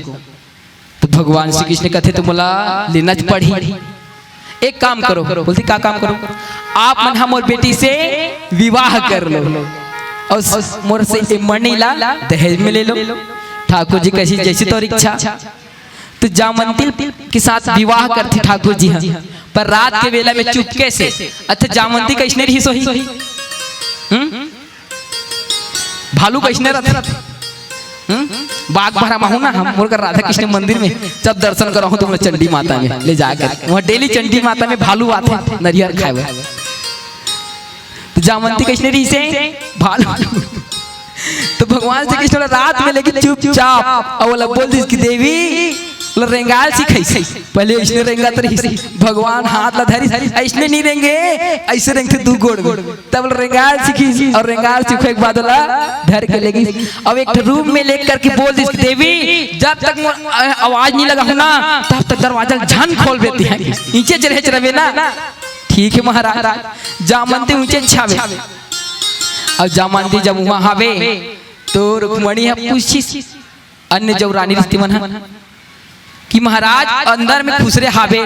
तो भगवान श्री कृष्ण कहते तो मला लेना पड़ी एक काम करो बोलती का काम करो आप मन हम और बेटी से विवाह कर लो और मोर से ये मणि ला दहेज में ले लो। ठाकुर जी कैसी जैसी तो इच्छा। तो जामवंती के साथ विवाह करते ठाकुर जी हाँ, पर रात के वेला में चुपके से। अच्छा जामवंती कैसने रही सोही, भालू कैसने रहते, बाग भरा माहू ना हम मोर राधा कृष्ण मंदिर में जब दर्शन कराऊं तो चंडी माता में ले जाकर वहाँ डेली चंडी माता में भालू आते नरियर खाए हुए। तो जामवंती कैसने रही से भालू। तो भगवान श्री कृष्ण रात में लेकिन चुपचाप और बोला बोल दी कि देवी रेंगाल सीखी। पहले इसने रेंगा तो भगवान हाथ ला धरी ऐसने नहीं रेंगे, ऐसे रेंगते दू गोड़ तब रेंगाल सीखी। और रेंगाल सीखे के बाद धर के लेगी। अब एक रूम में लेकर के बोल दी देवी जब तक आवाज नहीं लगा ना तब तक दरवाजा झन खोल देती है, नीचे चढ़े चढ़े ना। ठीक है महाराज। जामवंती ऊंचे छावे। अब जामवंती जब वहां आवे तो रुक्मणी है पूछी अन्य जो रानी रिश्ती मन कि महाराज अंदर में खुसरे हावे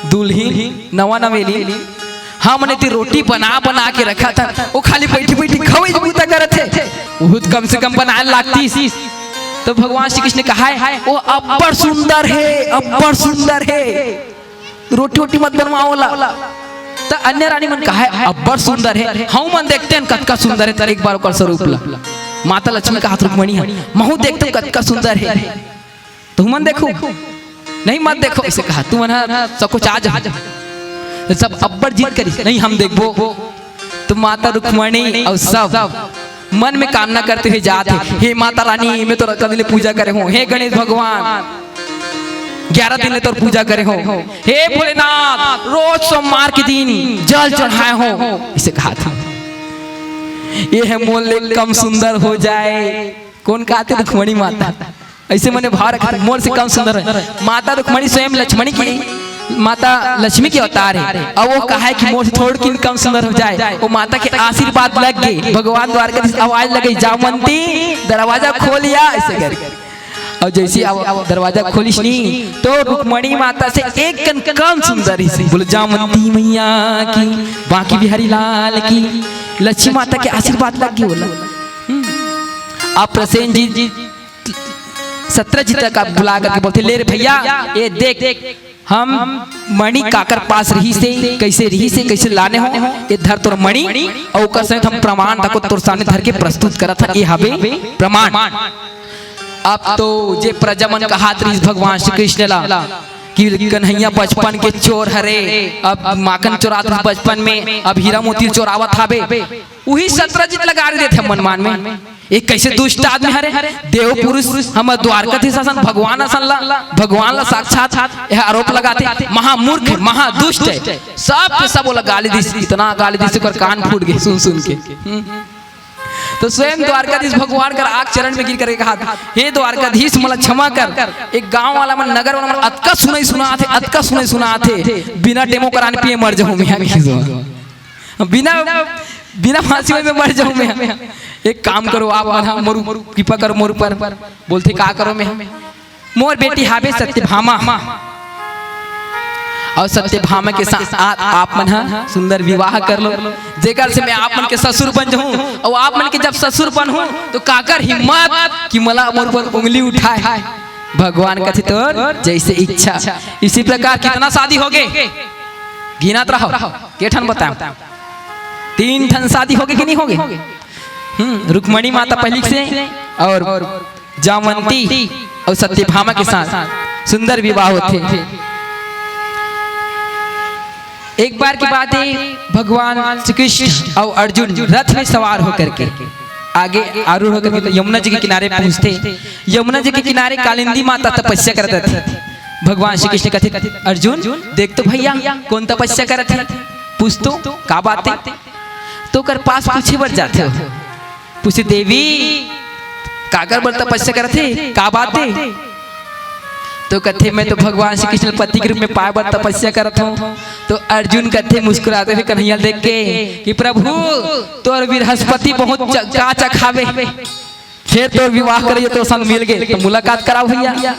दुल्ही नवा नवेली हमने ती रोटी बना के रखा था, वो खाली बैठी बैठी खवई बूता करत थे, बहुत कम से कम बनाए लागती। तो भगवान श्री कृष्ण ने कहा है वो अब्बर सुंदर है, अब्बर सुंदर है, रोटी रोटी मत बनवाओला। तो अन्य रानी मन कहा है अब्बर सुंदर है, हम मन देखते हैं कतका सुंदर है। तर एक बार ओकर स्वरूप ला माता लक्ष्मी का हाथ रुक्मणी है, महू देखते कतका सुंदर है, तुम मन देखो नहीं मत देखो ऐसे कहा। तू मन सब कुछ आज सब अब्बर जीत करी नहीं हम देखबो। तो माता रुक्मणी और सब मन में कामना करते हुए जाते, हे माता रानी मैं तो कल पूजा करे हूँ, हे गणेश भगवान 11 दिन तो पूजा करे हो, हे भोलेनाथ रोज सोमवार के दिन जल चढ़ाए हो, इसे कहा था। ये है मोल कम सुंदर हो जाए। कौन कहते रुक्मणी माता ऐसे मैंने भाव रखा मोर से कम सुंदर है। माता रुक्मणी स्वयं लक्ष्मणी की माता लक्ष्मी के अवतार है और वो कहा है कि मोर थोड़ी की कम सुंदर हो जाए। वो माता के आशीर्वाद लग गए, भगवान द्वारकाधीश आवाज लगी जामवंती दरवाजा खोलिया ऐसे करके। और जैसे दरवाजा खोलिस नहीं तो रुक्मणी माता से एक कन कम सुंदर ही बोले जामवंती मैया की, बाकी बिहारी लाल की, लक्ष्मी माता के आशीर्वाद लग गए। बोला आप प्रसेन जी सत्यजीत का बुला करके बोलते ले रे भैया ये देख हम मणि काकर पास रही से कैसे लाने हो, ये धर तोर मणि और ओकर सहित हम प्रमाण तक तोर सामने धर के प्रस्तुत करत था। ये हवे प्रमाण। अब तो जे प्रजमन का हाथ रही भगवान श्री कृष्ण ला कि कन्हैया बचपन के चोर हरे, अब माखन चोरात बचपन में, अब हीरा मोती चोरावत हावे, वही सत्यजीत लगा रहे थे मनमान में। एक कैसे दुष्ट आदमी हरे, देव पुरुष हम द्वारकाधीश शासन भगवान भगवान ला साक्षात यह आरोप लगाते, महामूर्ख है, महादुष्ट है। सब के सब बोला गाली दी, इतना गाली दी कर कान फूट गए सुन के। तो स्वयं द्वारकाधीश भगवान कर आग चरण में गिर करके कहा हे द्वारकाधीश मला क्षमा कर। एक गांव वाला मन नगर वाला मन अतका सुनाई थे बिना डेमो कराने पिए मर जाऊं मैं, बिना फांसी में मर जाऊं मैं। एक काम करो आप मोरू कृपा करो मोर पर। बोलते का करो मैं, मोर बेटी हावे सत्यभामा और सत्यभामा के साथ आप मन सुंदर विवाह कर लो, जेकर से मैं आप मन के ससुर बन जाऊं। और आप मन के जब ससुर बन हूं तो काकर हिम्मत कि मला मोर पर उंगली उठाए। भगवान कथे तो जैसे इच्छा। इसी प्रकार कितना शादी हो गए गिनात रहो, के ठन बताओ 3 ठन शादी हो गए कि नहीं हो गए। रुक्मणी माता पहली से और जामवंती और सत्यभामा के साथ सुंदर विवाह होते। एक बार की बात है भगवान श्री कृष्ण और अर्जुन रथ में सवार होकर के आगे आरूढ़ होकर के यमुना जी के किनारे पहुंचते। यमुना जी के किनारे कालिंदी माता तपस्या करते थे। भगवान श्री कृष्ण कहते अर्जुन देख तो भैया कौन तपस्या करते थे, पूछ तो का बात है। तो कर पास पूछे बढ़ जाते हो, पूछे देवी काकर बर तपस्या करते का बात है। तो कथे मैं तो भगवान श्री कृष्ण पति के रूप में पाए बर तपस्या करत हूँ। तो अर्जुन कथे मुस्कुराते हुए कन्हैया देख के कि प्रभु तोर बृहस्पति बहुत चाचा खावे, फिर तो विवाह करिए तो संग मिल गए तो मुलाकात कराओ भैया।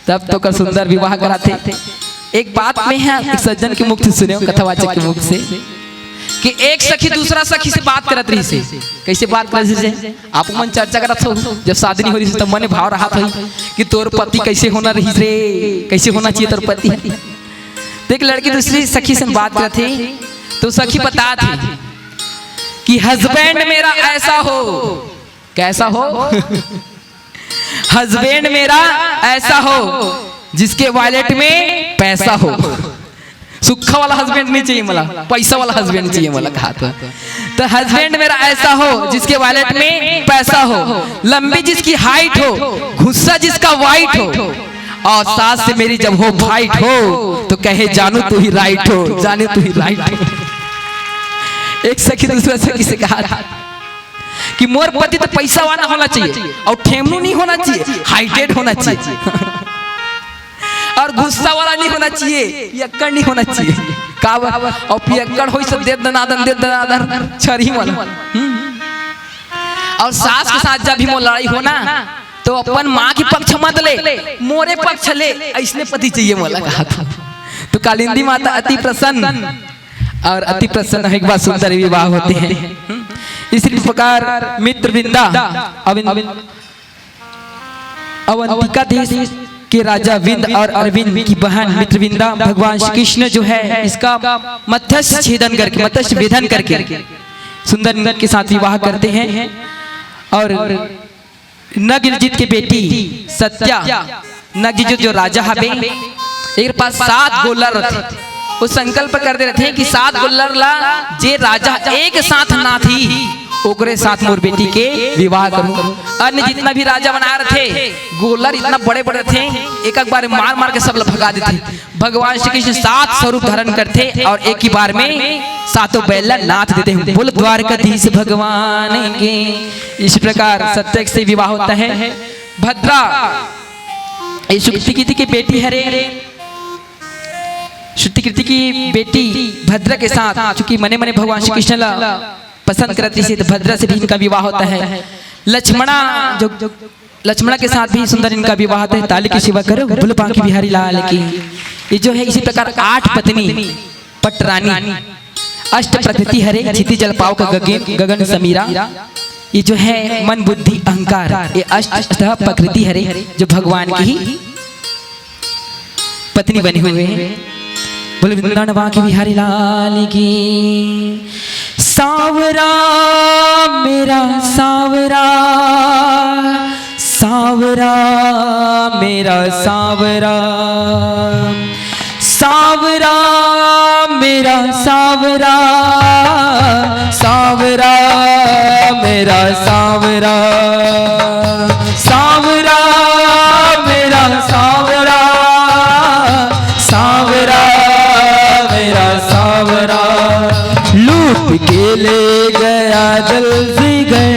तब तो कर सुंदर विवाह कराते। एक बात में है एक सज्जन के मुख से सुने कथावाचक के मुख से कि एक सखी दूसरा सखी से बात करत रही से। कैसे बात करत से? आप मन चर्चा करत हो जब शादी नहीं हो रही तब मन भाव रहा था कि तोर पति कैसे होना रही रे, कैसे होना चाहिए तोर पति। तो एक लड़की दूसरी सखी से बात करत थी तो सखी बता थी कि हस्बैंड मेरा ऐसा हो, कैसा हो? हस्बैंड मेरा ऐसा हो जिसके वॉलेट में पैसा हो। सुखा वाला हस्बैंड नहीं चाहिए मला, पैसा वाला हस्बैंड चाहिए मला। कहा तो हस्बैंड मेरा ऐसा हो जिसके वॉलेट में पैसा हो, लंबी जिसकी हाइट हो, गुस्सा जिसका वाइट हो, और सास से मेरी जब हो फाइट हो तो कहे जानू तू ही राइट हो, जाने तू ही राइट हो। एक सखी दूसरे सखी से कहा कि मोर पति तो पैसा वाला होना चाहिए और ठेमनू नहीं होना चाहिए, हाइटेड होना चाहिए और गुस्सा वाला नहीं होना चाहिए, पियक्कड़ नहीं होना चाहिए। का और पियक्कड़ होई सब दे दनादन छरी वाला। और सास के साथ जब भी मोर लड़ाई हो ना तो अपन माँ की पक्ष मत ले, मोरे पक्ष ले, ऐसने पति चाहिए मोला। कहा था तो कालिंदी माता अति प्रसन्न और अति प्रसन्न एक बार सुंदर विवाह होते हैं। इसी प्रकार मित्रविंदा अवंतिका देश के राजा विंद और अरविंद की बहन मित्रविंदा भगवान श्री कृष्ण जो है इसका मत्स्य छेदन करके, मत्स्य वेधन करके सुंदर नंदन के साथ विवाह करते हैं। और नगरजीत की बेटी सत्या, नगरजीत जो राजा हबे एक पास 7 गोलर रथे, वो संकल्प करते रहते हैं कि 7 गोलर ला जे राजा एक साथ ना थी ओकरे साथ मोर बेटी के विवाह करूं। अन्य जितना भी राजा बना रहे थे गोलर इतना बड़े बड़े थे, एक एक बार मार मार के सब लोग भगा देते। भगवान श्री कृष्ण 7 स्वरूप धारण करते और एक ही बार में 7 बैला नाथ देते हैं। बोल द्वारकाधीश भगवान के। इस प्रकार सत्य से विवाह होता है। भद्रा शुक्ति की बेटी हरे, श्रुतिकृति की बेटी भद्रा के साथ चूंकि मने मने भगवान श्री कृष्ण पसंद करती थी तो भद्रा से भी इनका विवाह होता है। लक्ष्मणा जो लक्ष्मणा के साथ भी सुंदर इनका विवाह होता है। ताली की सेवा करो बोलो बांके बिहारी लाल की। ये जो है इसी प्रकार 8 पत्नी पटरानी, अष्ट प्रकृति हरे, क्षिति जल पाव का गगन समीरा। ये जो है मन बुद्धि अहंकार, ये अष्ट प्रकृति हरे जो भगवान की ही पत्नी बने हुए हैं। बोलो वृंदावन बांके बिहारी लाल की। सावरा मेरा सावरा, सावरा मेरा सावरा, सावरा मेरा सावरा, सावरा मेरा सावरा, सावरा मेरा सावरा, सावरा मेरा सावरा। लूट के ले गया दिल जिगर,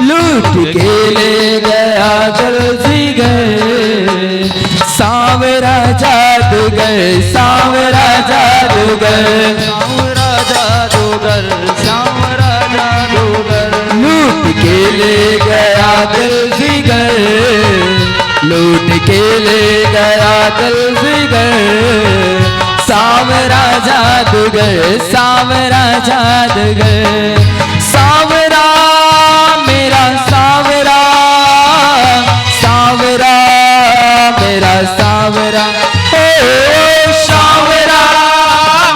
लूट के ले गया दिल जिगर। सावरा जादूगर, सावरा जादूगर, सावरा जादूगर, सावरा जादूगर। लूट के ले गया दिल जिगर, लूट के ले गया दिल जिगर। सावरा जादूगर, सावरा जादूगर। सावरा मेरा सावरा, सावरा मेरा सावरा, ओ सावरा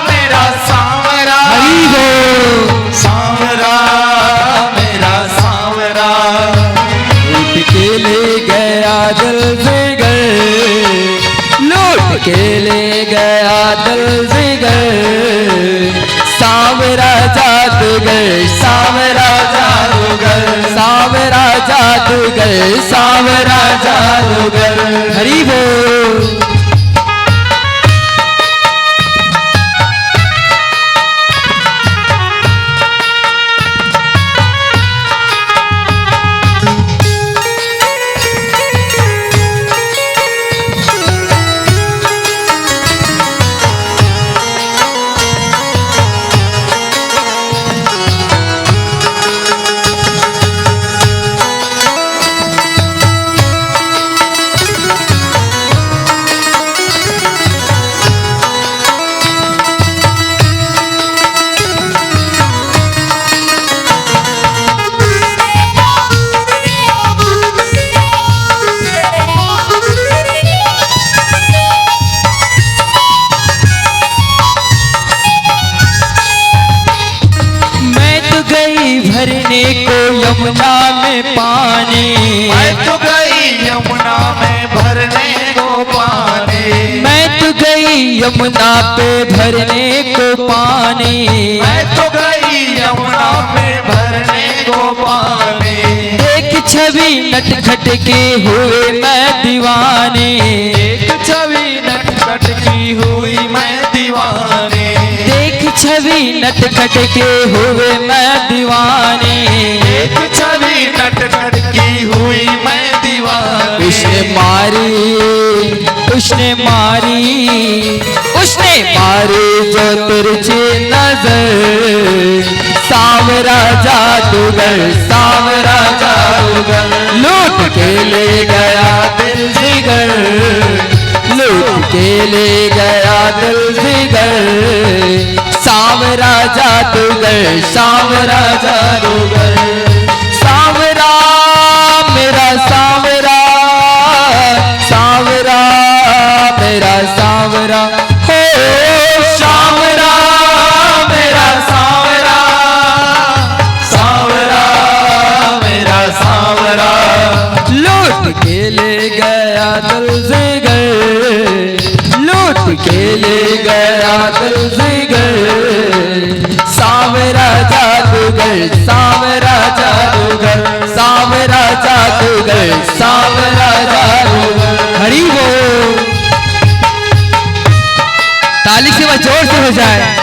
मेरा सावरा, हरि हो सावरा मेरा सावरा। लूट के ले गया दिल जिगर, लूट के ले गया दिल जिगर। सावरा जादूगर, सावरा जादूगर, सावरा जादूगर, सावरा जादूगर। हरि बोल। भरने को यमुना में पानी। मैं तो गई यमुना में भरने को पानी। मैं तो गई यमुना पे भरने को पानी। मैं तो गई यमुना में भरने को पानी। एक छवि नटखट के हुए मैं दीवानी। एक छवि नटखट की हुई मैं दीवानी। एक छवि नटखट के हुए मैं दीवानी। एक छवि नटखट की हुई मैं दीवानी। उसने मारी उसने मारी उसने मारी जो तिरछी नजर। सावरा जादूगर सावरा जादूगर लूट के ले गया दिल जिगर। लूट के ले गया दिल जिगर। सावरा जादूगर सावरा जादूगर। सावरा मेरा सावरा सावरा मेरा सावरा हो। सावरा मेरा सावरा सावरा मेरा सावरा लूट के ले गया दिल जिगर। लूट के ले गया दिल जिगर। सावरा जादूगर सावरा जादूगर सावरा जादूगर सावरा जादूगर। हरि बोल। ताली से वह जोर से हो जाए।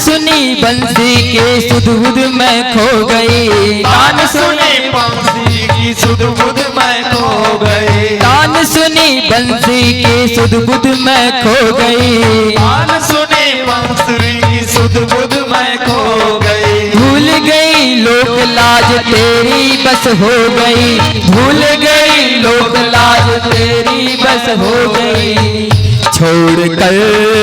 सुनी बंसी के सुध-बुध में खो गई। तान सुनी बंसी की सुध-बुध में खो गई। तान सुनी बंसी के सुध-बुध में खो गई। तान सुनी बंसी की सुध-बुध में खो गई। भूल गई लोक लाज तेरी बस हो गई। भूल गई लोक लाज तेरी बस हो गई। छोड़ कर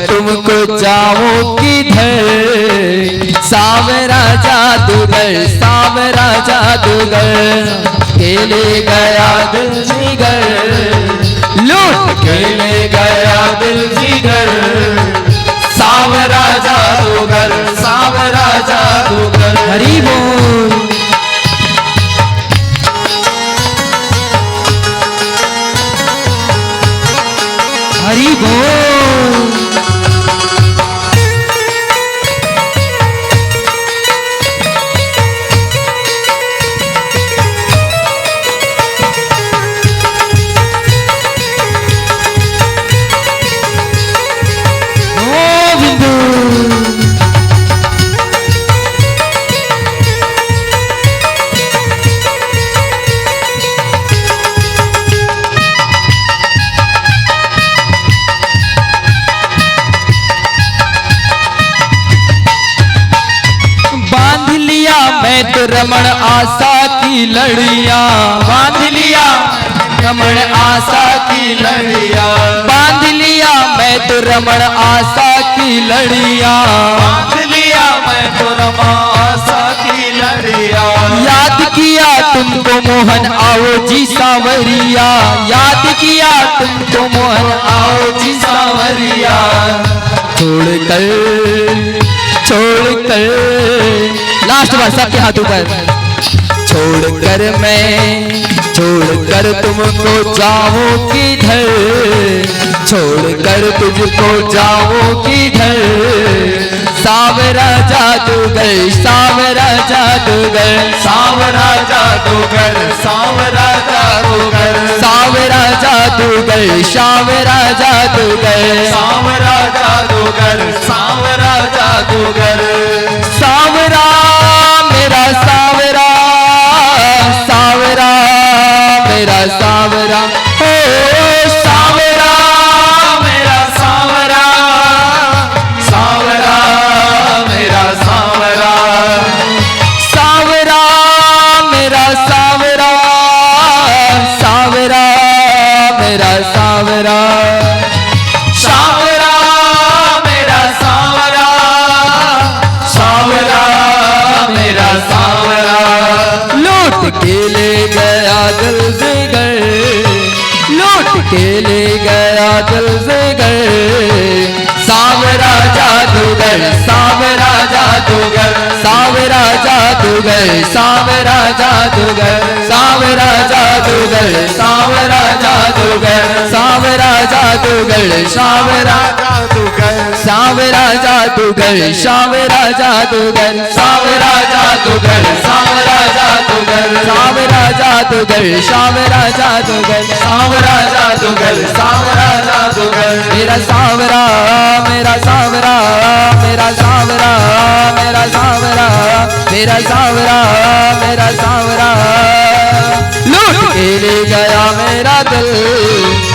तुमको जाऊं किधर। सावरा जादूगर सावरा जादूगर के ले गया दिल जिगर। लूट के ले गया दिल जिगर। सावरा जादूगर सावरा जादूगर। हरि बोल। हरि बोल। मैं तो रमण आशा की लड़िया। बांध लिया रमण आशा की लड़िया। बांध लिया मैं तो रमण आशा की लड़िया। बांध लिया मैं तो रमण आशा की लड़िया। याद किया तुमको मोहन आओ जी सावरिया। याद किया तुमको मोहन आओ जी सावरिया। छोड़ कर लास्ट बार सबके हाथों पर। छोड़ कर तुमको जाऊं किधर। छोड़ कर तुझको जाऊं किधर। सावरा जादूगर सावरा जादूगर सावरा जादूगर सावरा जादूगर। सावरा जादूगर सावरा जादूगर सावरा जादूगर सावरा जादूगर। सावरा मेरा सावरा सावरा मेरा सावरा हो। सावरा मेरा सावरा दिल से घर, लूट के ले गया दिल से घर। सावरा जादूगर, सावरा जादूगर, सावरा जादूगर, सावरा जादूगर, सावरा जादूगर, सावरा जादूगर, सावरा जादूगर, सावरा जादूगर सावरा जादूगर, सावरा जादूगर, सावरा जादूगर, सावरा जादूगर, सावरा जादूगर, सावरा जादूगर, सावरा जादूगर, सावरा जादूगर। मेरा सावरा, मेरा सावरा, मेरा सावरा, मेरा सावरा, मेरा सावरा, मेरा सावरा, लूट के ले गया मेरा दिल,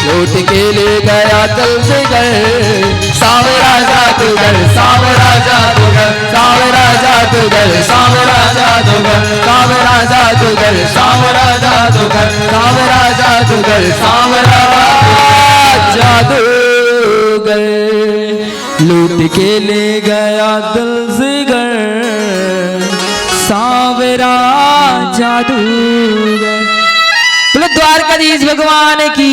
लूट के ले गया दिल से घर। सावरा जादूगर, सावरा जादूगर, सावरा जादूगर, सावरा जादूगर, सावरा जादूगर, सावरा जादूगर, सावरा जादूगर, सावरा जादूगर, लूट के ले गया दिल से घर। सावरा जादूगर। बोलो द्वारकाधीश भगवान की।